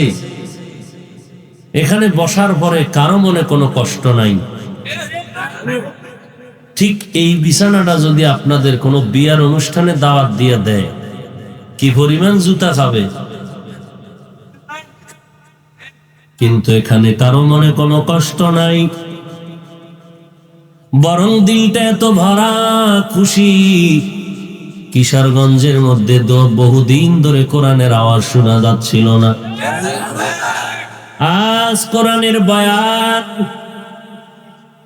এখানে বসার পরে কারো মনে কোনো কষ্ট নাই। ঠিক এই বিছানাটা যদি আপনাদের কোনো বিয়ার অনুষ্ঠানে দাওয়াত দিয়ে দেয়, কি পরিমাণ জুতা খাবে। কিন্তু এখানে কারো মনে কোনো কষ্ট নাই, বরং দিলটা এত ভরা খুশি। কিশোরগঞ্জের মধ্যে বহুদিন ধরে কোরআনের আওয়াজ শোনা যাচ্ছিল না। আজ কোরআনের বয়ান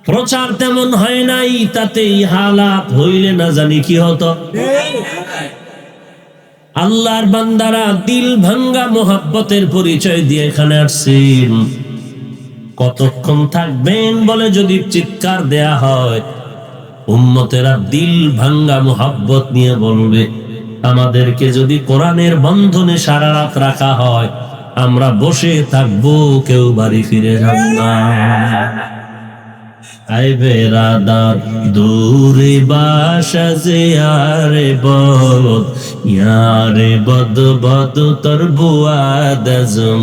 প্রচার তেমন হয় নাই, তাতেই হালাত হইলে না জানি কি হতো। আল্লাহর বান্দারা দিল ভাঙ্গা মোহাব্বতের পরিচয় দিয়ে এখানে আসছেন। কতক্ষণ থাকবেন বলে যদি চিৎকার দেয়া হয়, উম্মতেরা দিল ভাঙ্গা মোহাব্বত নিয়ে বলবে, আমাদেরকে যদি কোরআনের বন্ধনে সারা রাত রাখা হয়, আমরা বসে থাকবো, কেউ বাড়ি ফিরে যাব না। আই বেরাদার দূরে বাসা যে আরে বদ, ইয়ারে বদ বদ তোর বুয়াদ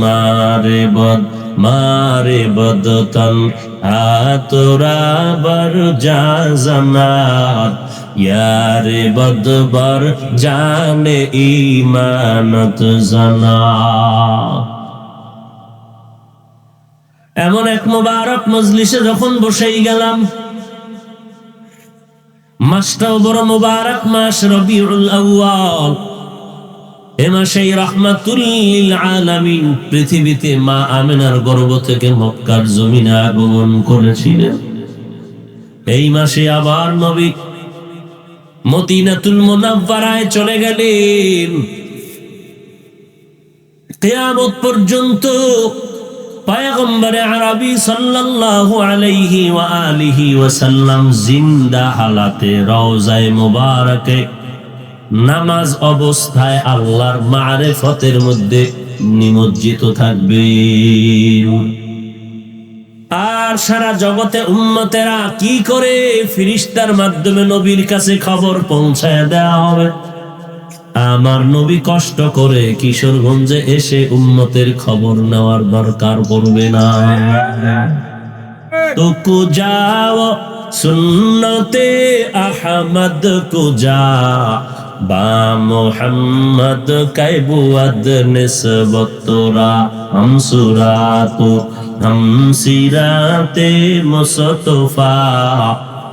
মারে বদ, মারে বদ তন তোরা বার যা জানাত, ইয়ারে বদ বার জানে ইমানত জানা। এমন এক মোবারক মজলিসে যখন বসেই গেলাম, মাসটাও বড় মোবারক মাস, রবিউল আউয়াল। এ মাসেই রাহমাতুল লিল আলামিন পৃথিবীতে মা আমিনার গর্ভ থেকে মক্কার জমিনে আগমন করেছিলেন। এই মাসে আবার নবী মদিনাতুল মুনাওয়ারায় চলে গেলেন। কিয়ামত পর্যন্ত পয়গম্বরে আরবি সাল্লাল্লাহু আলাইহি ওয়া আলিহি ওয়াসাল্লাম জিন্দা হালাতে রওজায়ে মুবারাকে নামাজ অবস্থায় আল্লাহর মারিফতের মধ্যে নিমজ্জিত থাকবে। আর সারা জগতে উম্মতেরা কি করে ফেরেশতার মাধ্যমে নবীর কাছে খবর পৌঁছায় দেওয়া হবে। আমার নবী কষ্ট করে কিশোরগঞ্জে এসে উম্মতের খবর নেওয়ার দরকার পড়বে না। তুকু যাও সুন্নতে আহমদ কো যা বা মোহাম্মদ কাইবুয়াদ নিসবত তোরা हम सुरातो हम सिराते मुस्तफा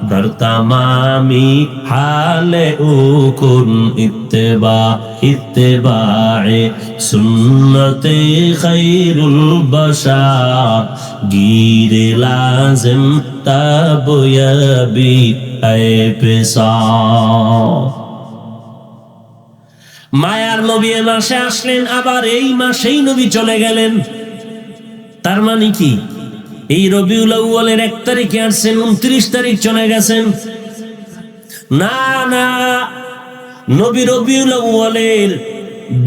در तमामी हाले उकुन इत्तिबाए सुन्नते खैरुल बशार गिरे लाजिम तब यबी ऐ पेशा। মায়ার নবী এ মাসে আসলেন, আবার এই মাসেই নবী চলে গেলেন। তার মানে কি, এই রবিউল আউয়ালের 1 তারিখে আসছেন, 29 তারিখ চলে গেছেন? না না, নবী রবিউল আউয়ালের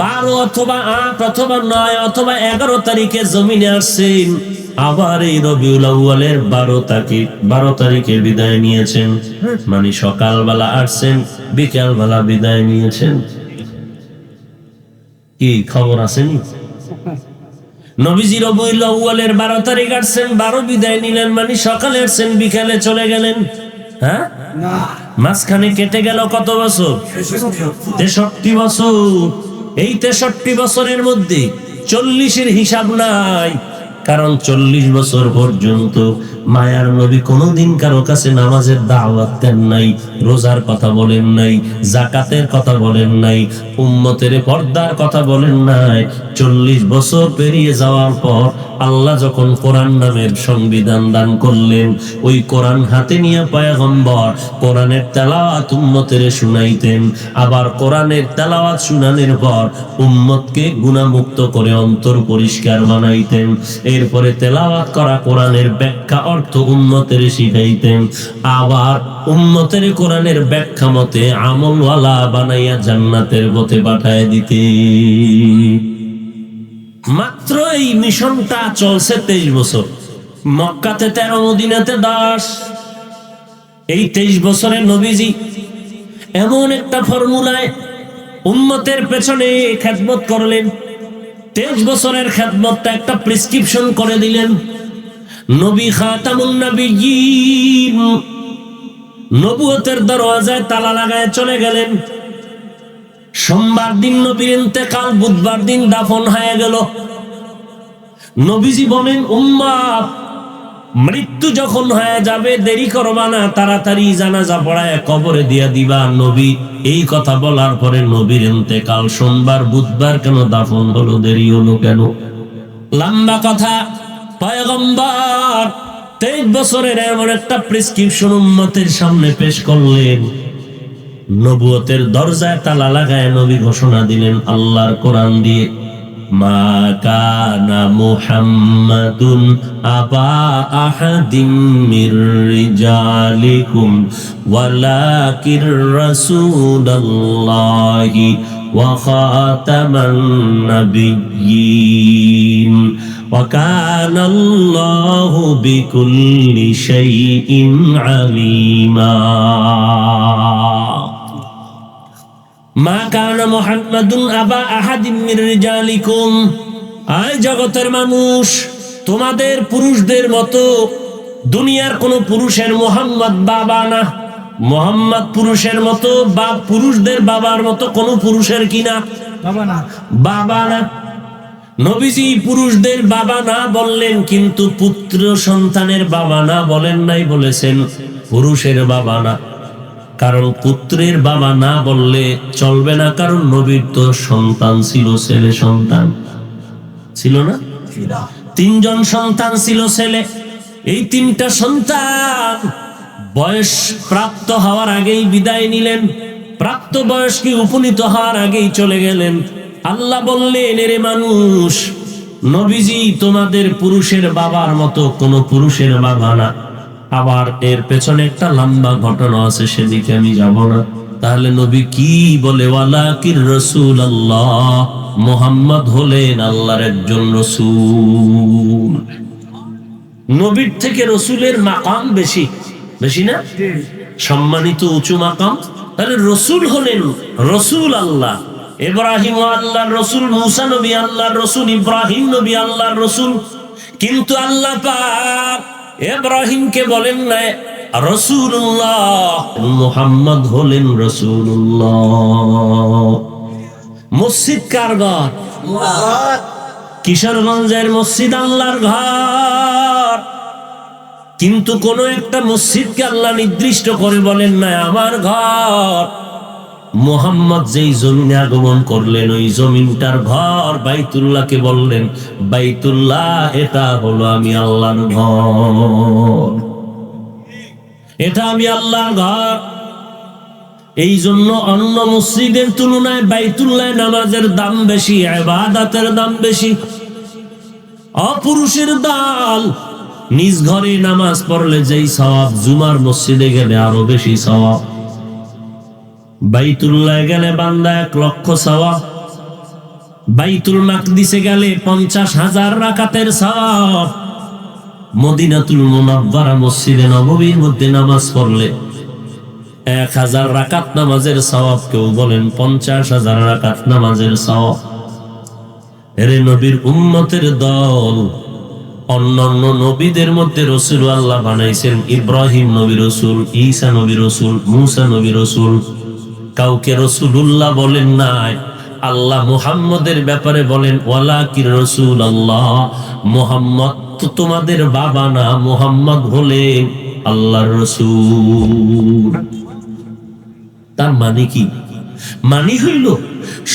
12 অথবা 8 অথবা 9 অথবা 11 তারিখে জমিনে আসছেন, আবার এই রবিউল আউয়ালের 12 তারিখে বিদায় নিয়েছেন। মানে সকালবেলা আসছেন, বিকালবেলা বিদায় নিয়েছেন। কি খবর আসেনি? নবীজি রবিউল আউয়ালের 12 তারিখ আসছেন, 12 বিদায় নিলেন, মানে সকালে আসছেন, বিকালে চলে গেলেন। হ্যাঁ, মাঝখানে কেটে গেল কত বছর? 63 বছর। এই 63 বছরের মধ্যে 40-এর হিসাব নাই, কারণ 40 বছর পর্যন্ত মায়ার নবী কোনোদিন কারো কাছে নামাজের দাওয়াত দেন নাই, রোজার কথা বলেন নাই, যাকাতের কথা বলেন নাই, উম্মতের পর্দার কথা বলেন নাই। 40 বছর পেরিয়ে যাওয়ার পর আল্লাহ যখন কোরআন নামের সংবিধান দান করলেন, ওই কোরআন হাতে নিয়ে পয়গম্বর কোরআনের তেলাওয়াত উম্মতের শুনাইতেন। আবার কোরআনের তেলাওয়াত শুনানোর পর উম্মতকে গুনাহমুক্ত করে অন্তর পরিষ্কার বানাইতেন। এরপরে তেলাওয়াত করা কোরআনের ব্যাখ্যা অর্থ উম্মতের শিখাইতেন। আবার উম্মতের কোরআনের ব্যাখ্যা মতে আমলওয়ালা বানাইয়া জান্নাতের পথে পাঠায় দিতে। মাত্র এই মিশনটা চলছে 23 বছর। মক্কাতে 13, মদিনাতে 10। এই 23 বছরে নবীজি এমন একটা ফর্মুলায় উম্মতের পেছনে খেদমত করলেন। 23 বছরের খেদমতটা একটা প্রেসক্রিপশন করে দিলেন। নবী খাতামুন নবিয়্যিন নবুয়তের দরওয়াজায় তালা লাগায় চলে গেলেন। সোমবার দিন নবীর ইন্তেকাল, বুধবার দিন দাফন হয়ে গেল। নবীজি বলেন, উম্মাহ মৃত্যু যখন হয়ে যাবে দেরি করবা না, তাড়াতাড়ি জানাজা পড়ায় কবরে দিয়া দিবা। নবী এই কথা বলার পরে নবীর ইন্তেকাল সোমবার, বুধবার কেন দাফন হলো, দেরি হলো কেন? লম্বা কথা। পয়গম্বর 23 বছরের এমন একটা প্রেসক্রিপশন উম্মতের সামনে পেশ করলেন। নবুয়তের দরজায় তালা লাগায় নবী ঘোষণা দিলেন আল্লাহর কোরআন দিয়ে, মা কানা মুহাম্মাদুন আবা আহাদিম মির রিজালিকুম ওয়ালাকির রাসূলুল্লাহি ওয়া খাতামান নাবিয়্যিন ওয়া কানাল্লাহু বিকুল্লি শাইইন আলিমা। মা কানা মুহাম্মাদুন আবা আহাদিম মির রিজালিকুম, আয় জগতের মানুষ, তোমাদের পুরুষদের মতো দুনিয়ার কোন পুরুষের মুহাম্মদ বাবা না। মুহাম্মদ পুরুষের মতো বা পুরুষদের বাবার মতো কোন পুরুষের কিনা বাবা না। নবীজি পুরুষদের বাবা না বললেন, কিন্তু পুত্র সন্তানের বাবা না বলেন নাই, বলেছেন পুরুষের বাবা না। কারণ পুত্রের বাবা না বললে চলবে না, কারণ নবীর তো সন্তান ছিল, ছেলে সন্তান ছিল না? 3 জন সন্তান ছিল ছেলে। এই 3টা সন্তান বয়স প্রাপ্ত হওয়ার আগেই বিদায় নিলেন, প্রাপ্ত বয়সকে উপনীত হওয়ার আগেই চলে গেলেন। আল্লাহ বললেন, এরে মানুষ, নবীজি তোমাদের পুরুষের বাবার মতো কোন পুরুষের বাবা না। আবার এর পেছনে একটা লম্বা ঘটনা আছে, সেদিকে আমি যাব না। তাহলে নবী কি বলে, ওয়ালাকির রাসূলুল্লাহ, মুহাম্মদ হলেন আল্লাহর একজন রাসূল। নবীর থেকে রাসূলের মাকাম বেশি, বেশি না? সম্মানিত উঁচু মাকাম। তাহলে রাসূল হলেন রাসূল আল্লাহ। ইব্রাহিম আল্লাহর রাসূল, মুসা নবী আল্লাহর রাসূল, ইব্রাহিম নবী আল্লাহর রাসূল। কিন্তু আল্লাহ পাক ইব্রাহিমকে বলেন না রাসূলুল্লাহ, মুহাম্মদ হলেন রাসূলুল্লাহ। মসজিদ কার ঘর? কিশোরগঞ্জের মসজিদ আল্লাহর ঘর, কিন্তু কোন একটা মসজিদকে আল্লাহ নির্দিষ্ট করে বলেন না আমার ঘর। মুহাম্মদ যেই জমিনে আগমন করলেন ওই জমিনটার ঘর বাইতুল্লাহকে বললেন, বাইতুল্লাহ এটা হলো আমি আল্লাহর ঘর, এটা আমি আল্লাহর ঘর। এই জন্য অন্য মসজিদের তুলনায় বাইতুল্লাহ নামাজের দাম বেশি, ইবাদতের দাম বেশি। অপুরুষের দল নিজ ঘরে নামাজ পড়লে যেই সওয়াব, জুমার মসজিদে গেলে আরো বেশি সওয়াব। বাইতুল্লাহ গেলে বান্দা 1 লক্ষ সওয়াব, বাইতুল মাকদিসে গেলে 50,000 রাকাতের সওয়াব, মদিনাতুল মুনাওয়ারা মসজিদে নববীর মধ্যে নামাজ পড়লে 1000 রাকাত নামাজের সওয়াব, কেউ বলেন 50,000 রাকাত নামাজের সওয়াব। এরে নবীর উম্মতের দল, অন্যান্য নবীদের মধ্যে রাসূল আল্লাহ বানাইছেন ইব্রাহিম নবী রাসূল, ঈসা নবী রাসূল, মুসা নবী রাসূল, কাউকে রাসূলুল্লাহ বলেন নাই। আল্লাহ মুহাম্মদের ব্যাপারে বলেন ওয়ালাকির রাসূলুল্লাহ, মুহাম্মদ তো তোমাদের বাবা না, মুহাম্মদ হলেন আল্লাহর রাসূল। তার মানে কি? মানে হইল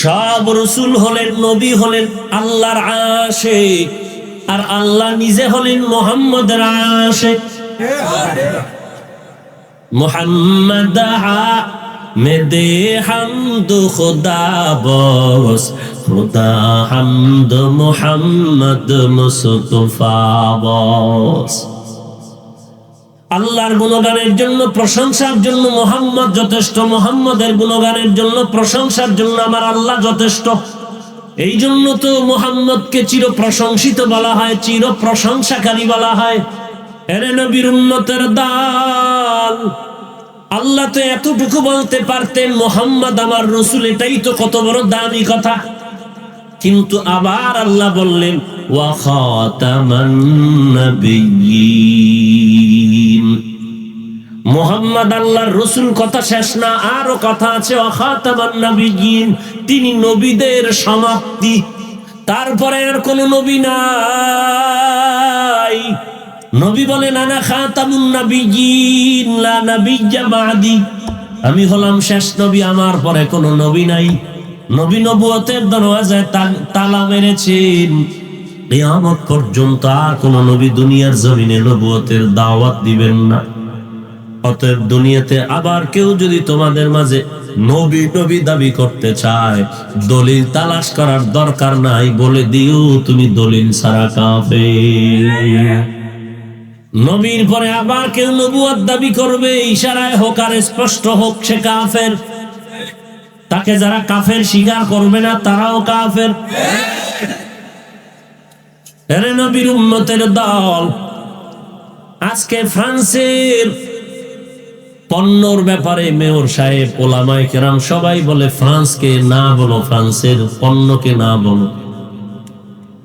সব রাসূল হলেন, নবী হলেন আল্লাহর আশিক, আর আল্লাহ নিজে হলেন মুহাম্মদের আশিক। মুহাম্মদ মেদে হামদ খুদা বস, খুদা হামদ মুহাম্মদ মুস্তাফা বস। আল্লাহর গুণগানের জন্য, প্রশংসার জন্য মুহাম্মদ যথেষ্ট, মুহাম্মদের গুণগানের জন্য, প্রশংসার জন্য আমার আল্লাহ যথেষ্ট। এই জন্য তো মুহাম্মদকে চির প্রশংসিত বলা হয়, চির প্রশংসাকারী বলা হয়। এরে নবীর উম্মতের দল, আল্লাহ তো এতটুকু বলতে পারতেন মুহাম্মদ আমার রাসূল, এটাই তো কত বড় দামি কথা। কিন্তু আবার আল্লাহ বললেন ওয়া খাতামান নাবিয়্যিন, মুহাম্মদ আল্লাহর রাসূল, কথা শেষ না, আরো কথা আছে। ওয়া খাতামান নাবিয়্যিন, তিনি নবীদের সমাপ্তি, তারপরে আর কোন নবী নাই। নবী বলেন আনা খাতামুন নাবিয়্যিন লা নাবিয়্যা বাদি, আমি হলাম শেষ নবী, আমার পরে কোন নবী নাই। নবী নবুয়তের দরওয়াজায় তালা মেরেছেন, কিয়ামত পর্যন্ত আর কোন নবী দুনিয়ার জমিনে নবুয়তের দাওয়াত দিবেন না। অতএব দুনিয়াতে আবার কেউ যদি তোমাদের মাঝে নবী নবী দাবি করতে চায়, দলিল তালাশ করার দরকার নাই, বলে দিও তুমি দলিল ছাড়া কাফের। নবীর পরে আবার কেউ নবুয়ত দাবি করবে, ইশারায় হোক আর স্পষ্ট হোক, সে কাফের। তাকে যারা কাফের স্বীকার করবে না তারাও কাফের। এরে নবীর উম্মতের দল, আজকে ফ্রান্সের পণ্যর ব্যাপারে মেয়র সাহেব, ওলামায়ে কেরাম সবাই বলে ফ্রান্সকে না বলো, ফ্রান্সের পণ্যকে না বলো।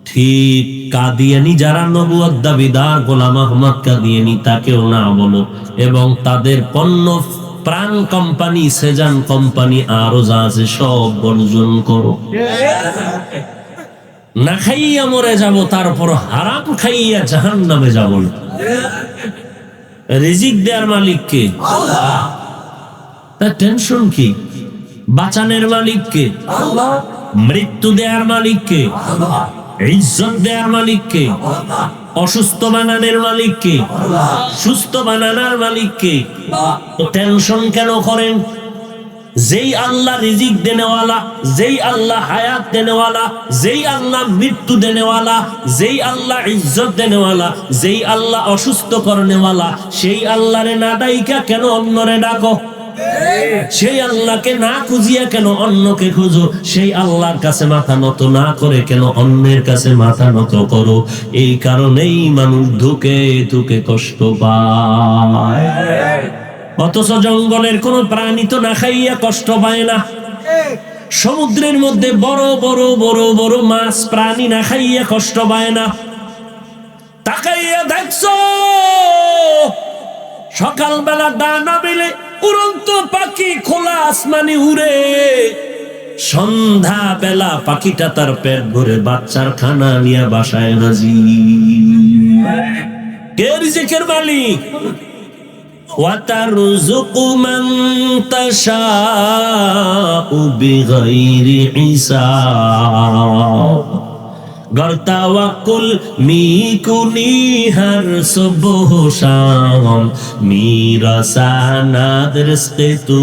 ঠিক কাদিয়ানি যারা নবুয়ত দাবিদার, গোলাম আহমদ কাদিয়ানি, তাকেও না বলো। এবং তাদের পণ্য প্রাণ কোম্পানি, সেজান কোম্পানি, আরো যা আছে সব বর্জন করো। না খাইয়া মরে যাব, তারপর হারাম খাইয়া জাহান্নামে যাব না। রিজিক দেওয়ার মালিক কে? আল্লাহ। তার টেনশন কি? বাঁচানোর মালিক কে? আল্লাহ। মৃত্যু দেওয়ার মালিক কে? আল্লাহ। ইজ্জত দেওয়ার মালিক কে? আল্লাহ। অসুস্থ বানানোর মালিক কে? আল্লাহ। সুস্থ বানানোর মালিক কে? আল্লাহ। তো টেনশন কেন করেন? যেই আল্লাহ রিজিক দেনেওয়ালা, যেই আল্লাহ হায়াত দেনেওয়ালা, যেই আল্লাহ মৃত্যু দেনেওয়ালা, যেই আল্লাহ ইজ্জত দেনেওয়ালা, যেই আল্লাহ অসুস্থ করনেওয়ালা, সেই আল্লাহরে না ডাইকা কেন অন্যরে ডাকো? সেই আল্লাহকে না খুঁজিয়া কেন অন্যকে খুঁজো? সেই আল্লাহর কাছে মাথা নত না করে কেন অন্যের কাছে মাথা নত করো? এই কারণেই মানুষ ধুকে ধুকে কষ্ট পায়। অথচ জঙ্গলের কোন প্রাণী তো না খাইয়া কষ্ট পায় না। সমুদ্রের মধ্যে বড় বড় বড় বড় মাছ, প্রাণী না খাইয়া কষ্ট পায় না। তাকাইয়া দেখছো সকালবেলা ডানা মেলে উড়ন্ত পাখি খোলা আসমানে উড়ে, সন্ধ্যা বেলা পাখিটা তার পেট ভরে বাচ্চার খানা নিয়ে বাসায় হাজির। কে রিজিকের মালিক? ওয়াতারযুকু মান তাশাউ বিগাইরি হিসাব। গর্তাওয়াকুল মিকুনি হর সুবহ শাম, মিরাসানাদ রিজকে তু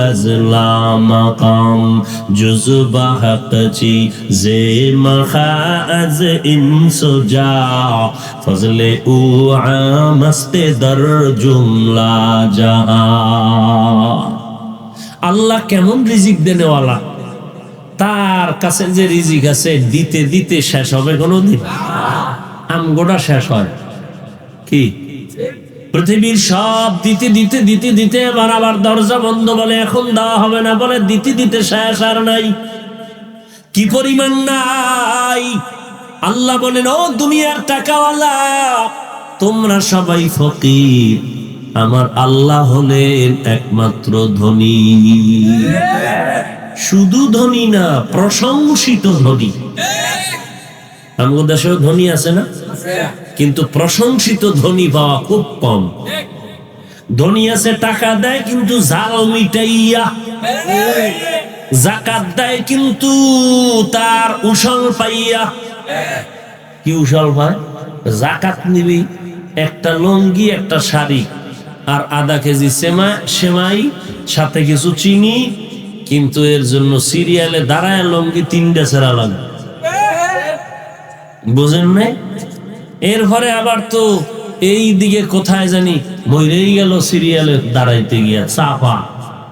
আজলা মাকাম, জুজবা হকচি জে মখাজ ইনসুজা, ফজলে উ আমস্তে দর জুমলা জাহান। আল্লাহ কেমন রিজিক দেনেওয়ালা, তার কাছে যে রিজিক আছে দিতে দিতে শেষ হবে কোনদিন? আমগোড়া শেষ হয় কি? পৃথিবীর সব দিতে দিতে দিতে দিতে আবার দরজা বন্ধ, বলে এখন দেওয়া হবে না, বলে দিতে দিতে শেষ আর নাই। কি পরিমাণ নাই! আল্লাহ বলেন, ও দুনিয়ার টাকাওয়ালা, তোমরা সবাই ফকির, আমার আল্লাহ হলেন একমাত্র ধনী। শুধু ধনী না, প্রশংসিত ধনী। আমাদের দেশেও ধনী আছে না, কিন্তু প্রশংসিত ধনী পাওয়া খুব কম। ধনী আছে টাকা দেয় কিন্তু জাল মিটাইয়া, যাকাত দেয় কিন্তু তার উসল পাইয়া। কি উসল পায়? যাকাত নিবি একটা লঙ্গি একটা শাড়ি আর আধা কেজি সেমাই সাথে কিছু চিনি, কিন্তু এর জন্য সিরিয়ালে দাঁড়ায় লঙ্গি 3টা ছেড়া লাগবে, বুঝেন নাই? এরপরে আবার তো এই দিকে কোথায় জানি মরেই গেল সিরিয়ালে দাঁড়াইতে গিয়া, চাপা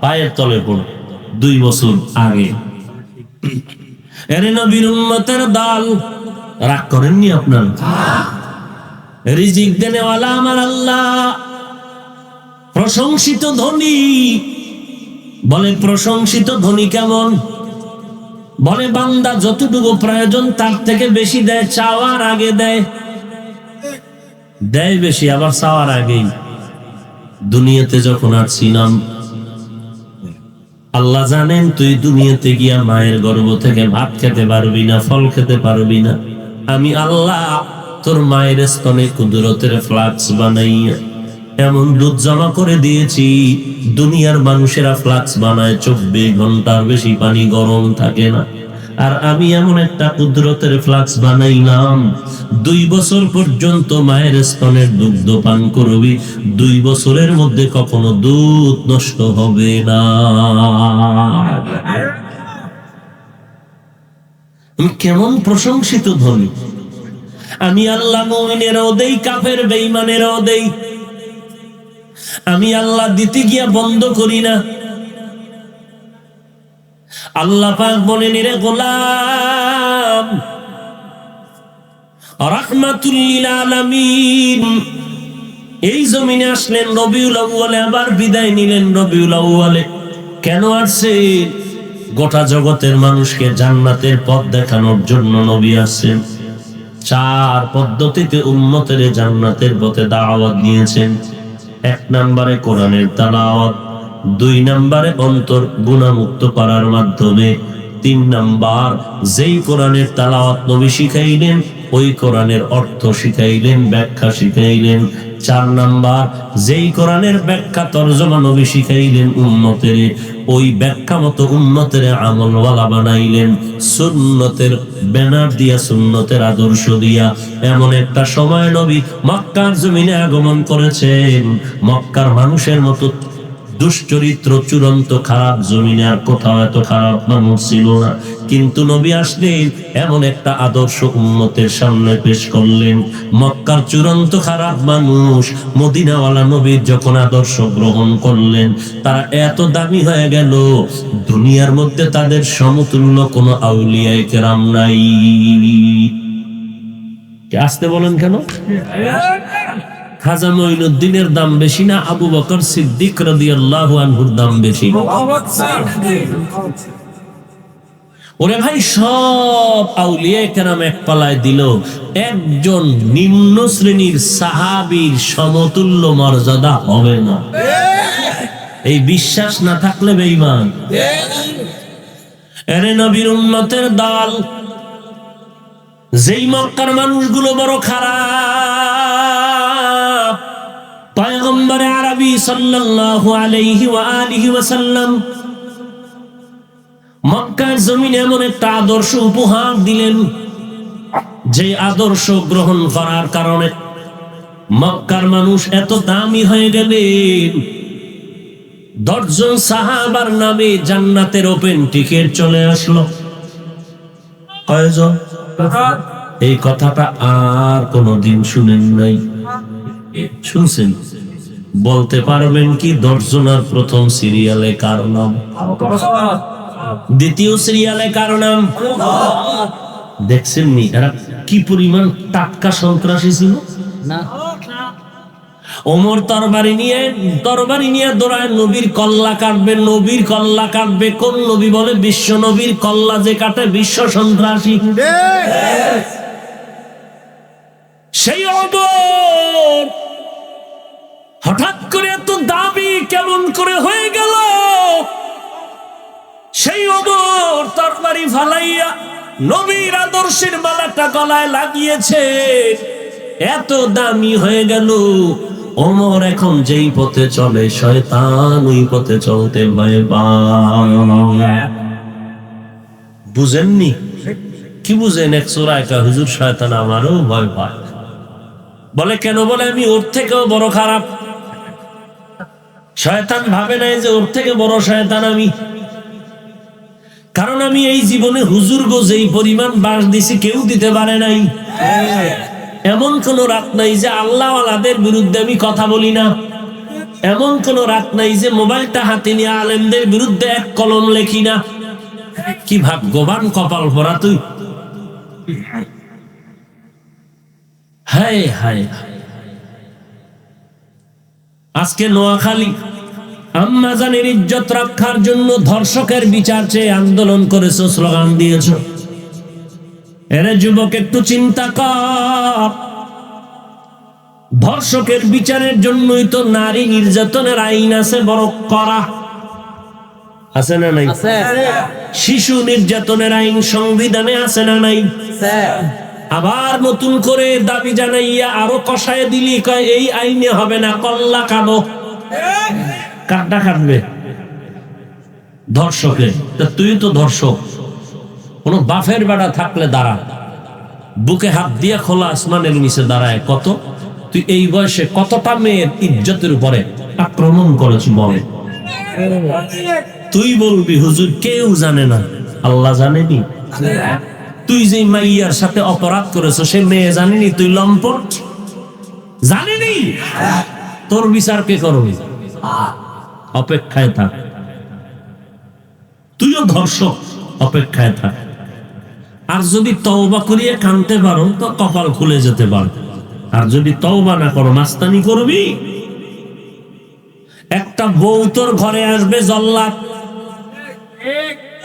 পায়ের তলে পড়ে 2 বছর আগে। এর নবীর উম্মতের দল, রাগ করেননি আপনার? রিজিক দেনেওয়ালা আমার আল্লাহ, প্রশংসিত ধনী। বলে প্রশংসিত ধনী কেমন? বলে বান্দা যতটুকু প্রয়োজন তার থেকে বেশি দেয়, চাওয়ার আগে দেয়, দেয় বেশি আবার চাওয়ার আগেই। দুনিয়াতে যখন আসছিলাম, আল্লাহ জানেন তুই দুনিয়াতে গিয়া মায়ের গর্ভ থেকে ভাত খেতে পারবি না, ফল খেতে পারবি না। আমি আল্লাহ তোর মায়ের স্তনে কুদরতের ফ্লাক্স বানাইয়া এমন দুধ জমা করে দিয়েছি, দুনিয়ার মানুষেরা ফ্লাক্স বানায় 24 ঘন্টার বেশি পানি গরম থাকে না, আর আমি এমন একটা কুদরতের ফ্লাক্স বানাইলাম 2 বছর পর্যন্ত মায়ের স্তনের দুগ্ধ পান করবি, 2 বছরের মধ্যে কখনো দুধ নষ্ট হবে না। আমি কেমন প্রশংসিত ধনী! আমি আল্লাহ মুমিনেরও দেই, কাফের বেঈমানেরও দেই। আমি আল্লাহ দিতে গিয়া বন্ধ করি না। আল্লাহ পাক বলেন, রে গোলাম, রাহমাতুল লিল আলামিন, এই জমিনে আসলেন রবিউল আউয়ালে, আবার বিদায় নিলেন রবিউল আউয়ালে। কেন আসছে? গোটা জগতের মানুষকে জান্নাতের পথ দেখানোর জন্য নবী আসছেন। 4 পদ্ধতিতে উম্মতের জান্নাতের পথে দাওয়াত দিয়েছেন। 1 নম্বরে কোরআনের তেলাওয়াত, 2 নম্বরে অন্তর গুনাহমুক্ত করার মাধ্যমে, 3 নম্বর যেই কোরআনের তেলাওয়াত নবী শিখাইলেন ওই কোরআনের অর্থ শিখাইলেন, ব্যাখ্যা শিখাইলেন। 4 নম্বর যেই কোরআনের ব্যাখ্যা তরজমা নবী শিখাইলেন উম্মতের, ওই ব্যাখ্যা মতো উম্মতের আমলওয়ালা বানাইলেন, সুন্নতের ব্যানার দিয়া, সুন্নতের আদর্শ দিয়া। এমন একটা সময় নবী মক্কার জমিনে আগমন করেছেন, মক্কার মানুষের মতো দুশ্চরিত্র চূড়ান্ত খারাপ জমিনে আর কোথাও এত খারাপ মানুষ ছিল না। কিন্তু নবী আসলেন, এমন একটা আদর্শ উম্মতের সামনে পেশ করলেন। মক্কার চূড়ান্ত খারাপ মানুষ মদিনাওয়ালা নবীর যখন আদর্শ গ্রহণ করলেন, তারা এত দামি হয়ে গেল, দুনিয়ার মধ্যে তাদের সমতুল্য কোনো আউলিয়ায়ে কেরাম নাই। আসতে বলেন কেন? খাজা মঈনুদ্দিনের দাম বেশি না আবু বকর সিদ্দিক রাদিয়াল্লাহু আনহুর দাম বেশি? ওরে ভাই, সব আউলিয়া কেরাম এক পালায় দিল, একজন নিম্ন শ্রেণীর সাহাবীর সমতুল্য মর্যাদা হবে না। এই বিশ্বাস না থাকলে বেঈমান। এরে নবীর উম্মতের দল, যেই মক্কার মানুষগুলো বড় খারাপ, পয়গম্বরে আরবি সাল্লাল্লাহু আলাইহি ওয়া আলিহি ওয়াসাল্লাম মক্কার জমিনে এমন একটা আদর্শ উপহার দিলেন, যে আদর্শ গ্রহণ করার কারণে মক্কার মানুষ এত দামি হয়ে গেলেন, 10 জন সাহাবার নামে জান্নাতের ওপেন টিকেট চলে আসলো। কয়জন? এই কথাটা আর কোনদিন শুনেন নাই? শুনছেন? বলতে পারবেন কি 10 জনের প্রথম সিরিয়ালে কার নাম, দ্বিতীয় সিরিয়ালে কার নাম? দেখছেন নি এরা কি পরিমাণ টাটকা সন্ত্রাসী ছিল? ওমর তরবারি নিয়ে দৌড়ায়, নবীর কল্লা কাটবে, নবীর কল্লা কাটবে। কোন নবী বলে বিশ্ব নবীর কল্লা যে কাটে বিশ্ব সন্ত্রাসী? সেই ওমর হঠাৎ করে এত দাবি কেমন করে হয়ে গেল? সেই ওমর তরবারি ফালাইয়া নবীর আদর্শের মালাটা গলায় লাগিয়েছে, এত দামি হয়ে গেল। ওমর এখন যেই পথে চলে, শয়তান ওই পথে চলতে ভয় পায়। বুঝেননি? কি বুঝেন? এক সূরায় কয় হুজুর শয়তান আমারও ভয় পায়। বলে কেন? বলে আমি ওর থেকেও বড় খারাপ। শয়তান ভাবে নাই যে ওর থেকে বড় শয়তান আমি, কারণ আমি এই জীবনে হুজুর গো যেই পরিমাণ বাস দিছি কেউ দিতে পারে নাই। এমন কোন রাত নাই যে আল্লাহ ওয়ালাদের বিরুদ্ধে আমি কথা বলি না। এমন কোন রাত নাই যে মোবাইলটা হাতে নিয়ে আলেমদের বিরুদ্ধে এক কলম লেখি না। কি ভাগ্যবান কপাল ভরা তুই! হায় হায়, আজকে নোয়াখালী আম্মা জানের ইজ্জত রক্ষার জন্য ধর্ষকের বিচার চেয়ে আন্দোলন করেছো, স্লোগান দিয়েছো। এরে যুবক, একটু চিন্তা কর। ধর্ষকের বিচারের জন্যই তো নারী নির্যাতনের আইন আছে বড় কড়া, আছে না নাই? শিশু নির্যাতনের আইন সংবিধানে আছে না নাই? আবার নতুন করে দাবি জানাইয়া আরো কষায় দিলি, কয় এই আইনে হবে না, কল্লা কাটো। কাটটা কাটবে ধর্ষকের? তুই তো ধর্ষক। কোন বাফের বেড়া থাকলে দাঁড়া, বুকে হাত দিয়ে খোলা আসমানের নিচে দাঁড়ায়। কত তুই এই বয়সে কতটা মেয়ের ইজ্জতের উপরে আক্রমণ করেছ বলে? তুই বলবি হুজুর কেউ জানে না, আল্লাহ জানেনি? তুই যে মাইয়ার সাথে অপরাধ করেছো সে মেয়ে জানেনি? তুই লম্পট জানেনি? তোর বিচার কে করবি? অপেক্ষায় থাক। তুইও ধর্ষক, অপেক্ষায় থাক। আর যদি তওবা করিয়ে কানতে পারো তো কপাল খুলে যেতে পারো, আর যদি তওবা না করো মাস্তানি করবি। একটা বউ তোর ঘরে আসবে জল্লাদ,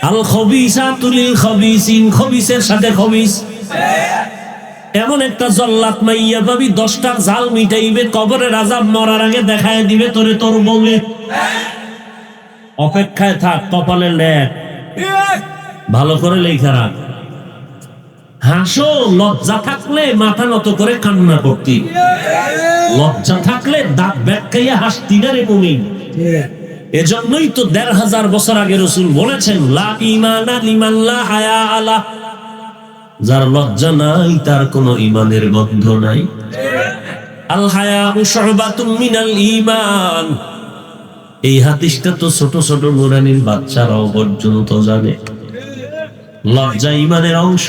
আল খবিসাতু লিল খবিসিন, খবিসের সাথে খবিস। এমন একটা জল্লাদ মাইয়া পাবি 10টার জাল মিটাইবে, কবরের আযাব মরার আগে দেখায় দিবে তোরে তোর বউয়ে। অপেক্ষায় থাক, কপালে লেখ, ভালো করে লেখা রাখ। হাসো, লজ্জা থাকলে মাথা নত করে কান্না করতি, লজ্জা থাকলে দাঁত বেঁকাইয়া হাসতি না রে মুমিন। এজন্যই তো 1500 বছর আগে রাসূল বলেছেন, লা ঈমানা লিমান লা হায়া আলা। যার লজ্জা নাই তার কোনো ঈমানের গন্ধ নাই। আল হায়াউ শুবাতুম মিনাল ঈমান। এই হাদিসটা তো ছোট ছোট নুরানির বাচ্চারাও পর্যন্ত জানে। লজ্জা ঈমানের অংশ।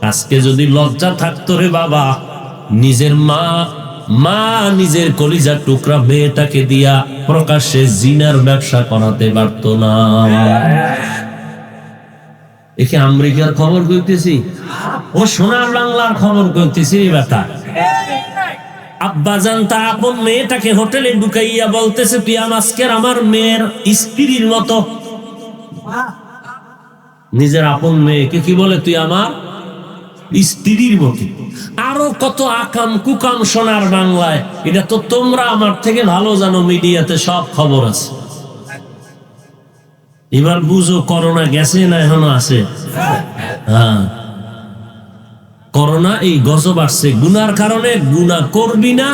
আজকে যদি লজ্জা থাকতো রে বাবা, নিজের মা নিজের কলিজার টুকরা মেয়েটাকে দিয়া প্রকাশ্যে জিনার ব্যবসা করাতে পারত না। একে আমেরিকার খবর কইতেছি, ও সোনার বাংলার খবর কইতেছি। বেটা আব্বাজান তা আপন মেয়েটাকে হোটেলে ঢুকাইয়া বলতেছে, তুই আজকের আমার মেয়ের স্ত্রীর মতো। নিজের আপন মেয়েকে কি বলে, তুই আমার স্ত্রীর মতো। আরো কত আকাম কুকাম সোনার বাংলায়, এটা তো তোমরা আমার থেকে ভালো জানো, মিডিয়াতে সব খবর আছে। এবার বুঝো করোনা গেছে না এখনো আছে? হ্যাঁ, করোনা এই গজব আসছে গুনার কারণে। গুনাহ করবি না,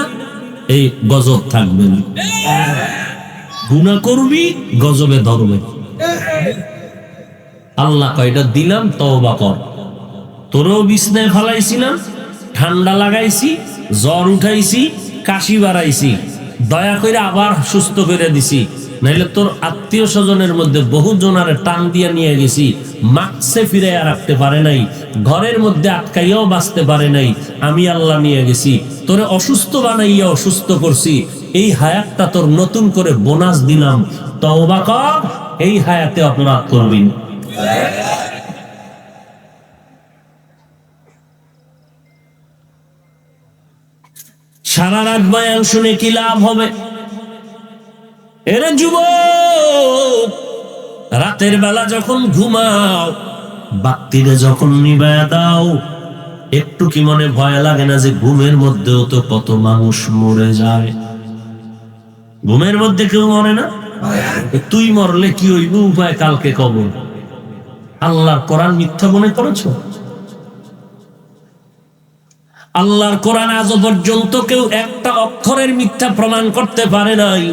এই গজব থাকবে না। গুনাহ করবি, গজবে ধরবে। আল্লাহ কয়টা দিলাম, তওবা কর। তোরও বিছনায় ফালাইছিলাম, ঠান্ডা লাগাইছি, জ্বর উঠাইছি, কাশি বাড়াইছি, দয়া করে আবার সুস্থ করে দিছি। নাইলে তোর আত্মীয় স্বজনের মধ্যে বহু জনারে টান দিয়া নিয়ে গেছি, মাকসে ফিরাইয়া রাখতে পারে নাই, ঘরের মধ্যে আটকাইয়াও বাঁচতে পারে নাই, আমি আল্লাহ নিয়ে গেছি। তোরে অসুস্থ বানাইয়া অসুস্থ করছি, এই হায়াতটা তোর নতুন করে বোনাস দিলাম, তওবা কর, এই হায়াতে অপরাধ করবি না। সারা রাত বয়ান শুনে কি লাভ হবে? এরা যুবক, রাতের বেলা যখন ঘুমাও, বাতিরে যখন নিবায়া দাও, একটু কি মনে ভয় লাগে না যে ঘুমের মধ্যেও তো কত মানুষ মরে যায়? ঘুমের মধ্যে কেউ মরে না? তুই মরলে কি হইব, উপায় কালকে কবর। আল্লাহর কোরআন মিথ্যা মনে করেছো? আল্লাহর কোরআন আজ পর্যন্ত কেউ একটা অক্ষরের মিথ্যা প্রমাণ করতে পারে নাই।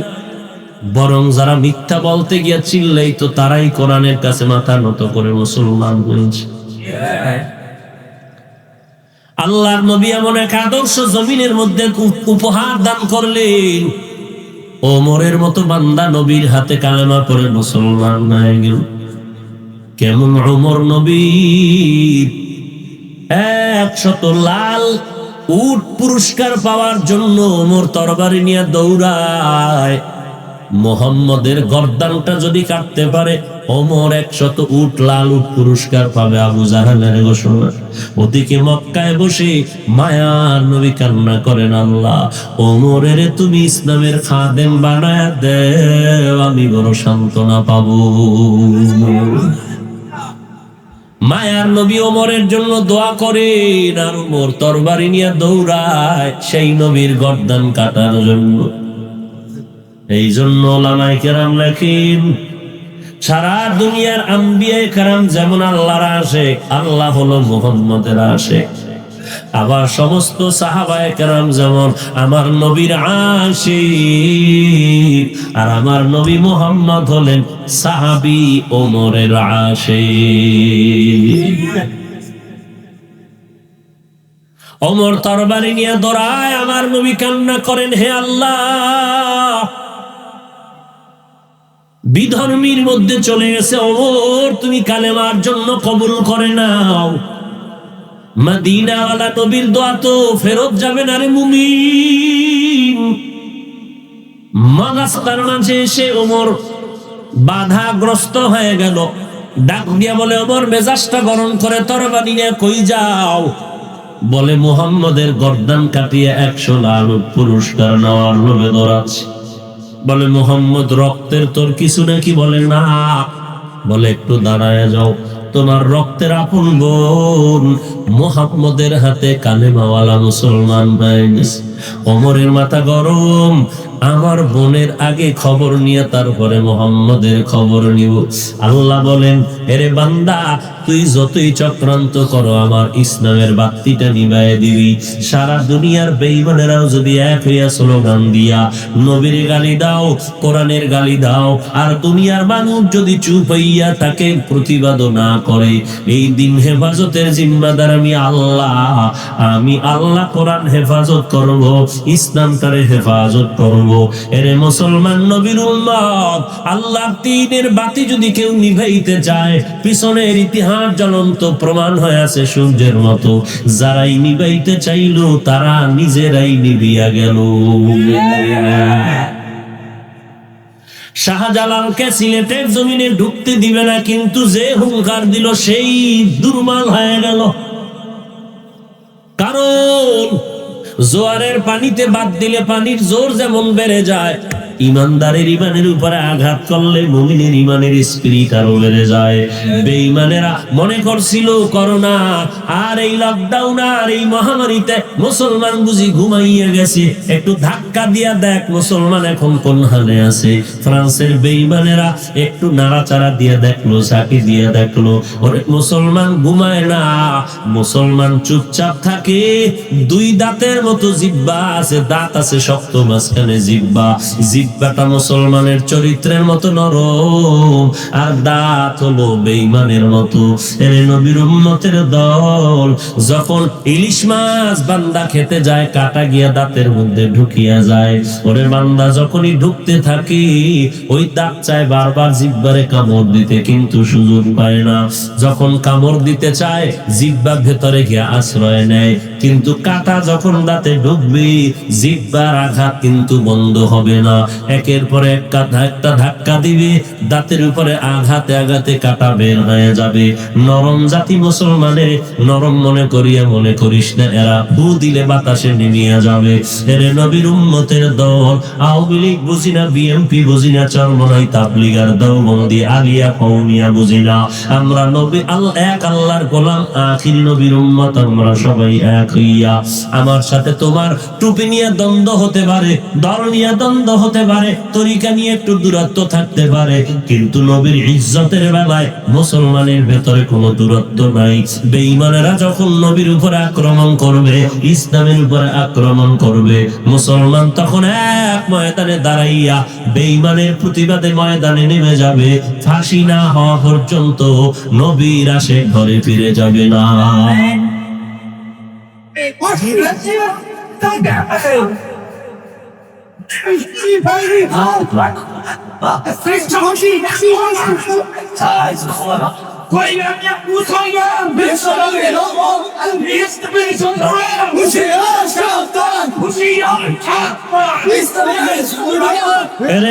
বরং যারা মিথ্যা বলতে গিয়া চিল্লাই, তো তারাই কোরআনের কাছে মাথা নত করে মুসলমান হয়েছে। আল্লাহর নবী এমন এক আদর্শ জমিনের মধ্যে উপহার দান করলেন, ওমরের মতো বান্দা নবীর হাতে কালেমা পড়ে মুসলমান হয়ে গেল। কেমন ওমর নবী 100 লাল উট পুরস্কার পাওয়ার জন্য ওমর তরবারি নিয়ে দৌড়ায়। মুহাম্মদের গর্দানটা যদি কাটতে পারে, ওমর 100 উট লাল উট পুরস্কার পাবে। আবু জাহেলের ঘোষণা। ওদিকে মক্কায় বসে মায়ার নবী কান্না করেন, আল্লাহ ওমরের তুমি ইসলামের খাদেম বানায়া দেও, আমি বড় সান্ত্বনা পাবো। মায়ার নবী ওমরের জন্য দোয়া করেন, আর ওমর তরবারি নিয়ে দৌড়ায় সেই নবীর গর্দান কাটার জন্য। এই জন্য ওলামায়ে কেরাম লেখেন, সারা দুনিয়ার আম্বিয়ায়ে কেরাম যেমন আল্লাহর আশিক, আল্লাহ হলো মুহাম্মদের আশিক। আবার সমস্ত সাহাবায়ে কেরাম যেমন আমার নবীর আশিক, আর আমার নবী মুহাম্মদ হলেন সাহাবী ওমরের আশিক। ওমর তরবারি নিয়ে দৌড়ায়, আমার নবী কান্না করেন, হে আল্লাহ, বিধর্মীর মধ্যে চলে গেছে ওমর, তুমি কালেমার জন্য কবুল করে নাও। মদিনাওয়ালা নবীর দোয়া তো ফেরত যাবে না রে মুমিন। রাস্তার মাঝে এসে ওমর বাধাগ্রস্ত হয়ে গেল, ডাক দিয়া বলে, ওমর মেজাজটা গরম করে তরবারি নিয়ে কই যাও? বলে, মুহাম্মদের গর্দান কাটিয়ে 100 লাল পুরস্কার নেওয়ার লোভে দৌড়াচ্ছি। বলে, মুহাম্মদ রক্তের তোর কিছু নাকি? বলে, না। বলে, একটু দাঁড়ায় যাও, তোমার রক্তের আপন বোন মুহাম্মদের হাতে কালেমাওয়ালা মুসলমান হয়ে গেছে। ওমরের মাথা গরম, আমার বোনের আগে খবর নিয়ে তারপরে মুহাম্মদের খবর নিব। আল্লাহ বলেন, এরে বান্দা, তুই যতই চক্রান্ত করো, আমার ইসলামের বাতিটা নিভায়ে দিবি। সারা দুনিয়ার বেঈমানেরাও যদি এক হইয়া স্লোগান দিয়া নবীর গালি দাও, কোরআনের গালি দাও, আর দুনিয়ার মানুষ যদি চুপ হইয়া তাকে প্রতিবাদ না করে, এই দিন হেফাজতের জিম্মাদার আমি আল্লাহ। আমি আল্লাহ কোরআন হেফাজত করব, ইসলামটারে হেফাজত করব। এরে মুসলমান নবীর উম্মত, আল্লাহর দ্বীনের বাতি যদি কেউ নিভাইতে চায়, পিছনের ইতিহাস জ্বলন্ত প্রমাণ হয়ে আছে সূর্যের মতো। যারাই নিভাইতে চাইল, তারা নিজেরাই নিভিয়া গেল। শাহজালালকে সিলেটের জমিনে ঢুকতে দিবে না, কিন্তু যে হুঙ্কার দিল সেই দুর্বল হয়ে গেল। কারণ জোয়ারের পানিতে বাদ দিলে পানির জোর যেমন বেড়ে যায়, ইমানদারের ইমানের উপরে আঘাত করলে মুমিনের ইমানের স্পিরিট আরো বেড়ে যায়। বেঈমানেরা মনে করছিল করোনা আর এই লকডাউন আর এই মহামারীতে মুসলমান বুঝি ঘুমাইয়া গেছে, একটু ধাক্কা দিয়া দেখ মুসলমান এখন কোন হালে আছে। ফ্রান্সের বেঈমানেরা একটু নাড়াচাড়া দিয়ে দেখলো, ঝাঁকি দিয়ে দেখলো, ওরে মুসলমান ঘুমায় না, মুসলমান চুপচাপ থাকে। দুই দাঁতের মতো জিহ্বা আছে, দাঁত আছে শক্ত, মাঝখানে জিহ্বা, জিহ্বাটা মুসলমানের চরিত্রের মতো নরম, আর দাঁত হলো বেঈমানের মতো। এর নবীর উম্মতের দল যখন ইলিশ মাছ বান্দা খেতে যায়, কাটা গিয়া দাঁতের মধ্যে ঢুকিয়া যায়, ওরে বান্দা যখনই ঢুকতে থাকে ওই দাঁত চায় বারবার জিহ্বারে কামড় দিতে, কিন্তু সুযোগ পায় না। যখন কামড় দিতে চায় জিহ্বা ভেতরে গিয়া আশ্রয় নেয়, কিন্তু কাটা যখন দাঁতে ঢুকবে জিহ্বার আঘাত কিন্তু বন্ধ হবে না। একের পর একটা ধাক্কা দিবে, দাঁতের উপরে আঘাতে আঘাতে কাটা বের হয়ে যাবে। নরম জাতি মুসলমানের নরম মনে করিয়া মনে করিস না, এরা ফু দিলে বাতাসে নিমিয়া যাবে। এর নবীর উম্মতের দল আওয়ামী লীগ বুঝি না, বিএনপি বুঝি না, চরমনাই তাবলিগার দেওবন্দি আলিয়া কওমিয়া বুঝি না, আমরা নবী এক আল্লাহর গোলাম, আখির নবীর উম্মত, আমরা সবাই এক হইয়া। আমার সাথে তোমার টুপি নিয়ে দ্বন্দ্ব হতে পারে, দল নিয়ে দ্বন্দ্ব হতে পারে, তরিকা নিয়ে একটু দূরত্ব থাকতে পারে, কিন্তু নবীর ইজ্জতের বেলায় মুসলমানের ভেতরে কোনো দূরত্ব নাই। বেঈমানেরা যখন নবীর উপরে আক্রমণ করবে, ইসলামের উপরে আক্রমণ করবে, মুসলমান তখন এক ময়দানে দাঁড়াইয়া বেঈমানের প্রতিবাদে ময়দানে নেমে যাবে। ফাঁসি না হওয়া পর্যন্ত নবীর আসে ঘরে ফিরে যাবে না।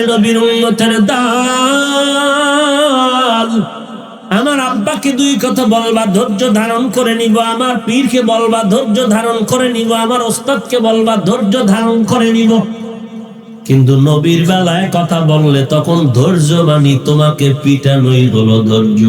নবীর উম্মতের দল, আমার আব্বাকে দুই কথা বলবা ধৈর্য ধারণ করে নিব, আমার পীরকে বলবা ধৈর্য ধারণ করে নিব, আমার ওস্তাদকে বলবা ধৈর্য ধারণ করে নিব। কিন্তু নবীর বেলায় কথা বললে তখন ধৈর্য মানি তোমাকে পিটানোই হলো ধৈর্য।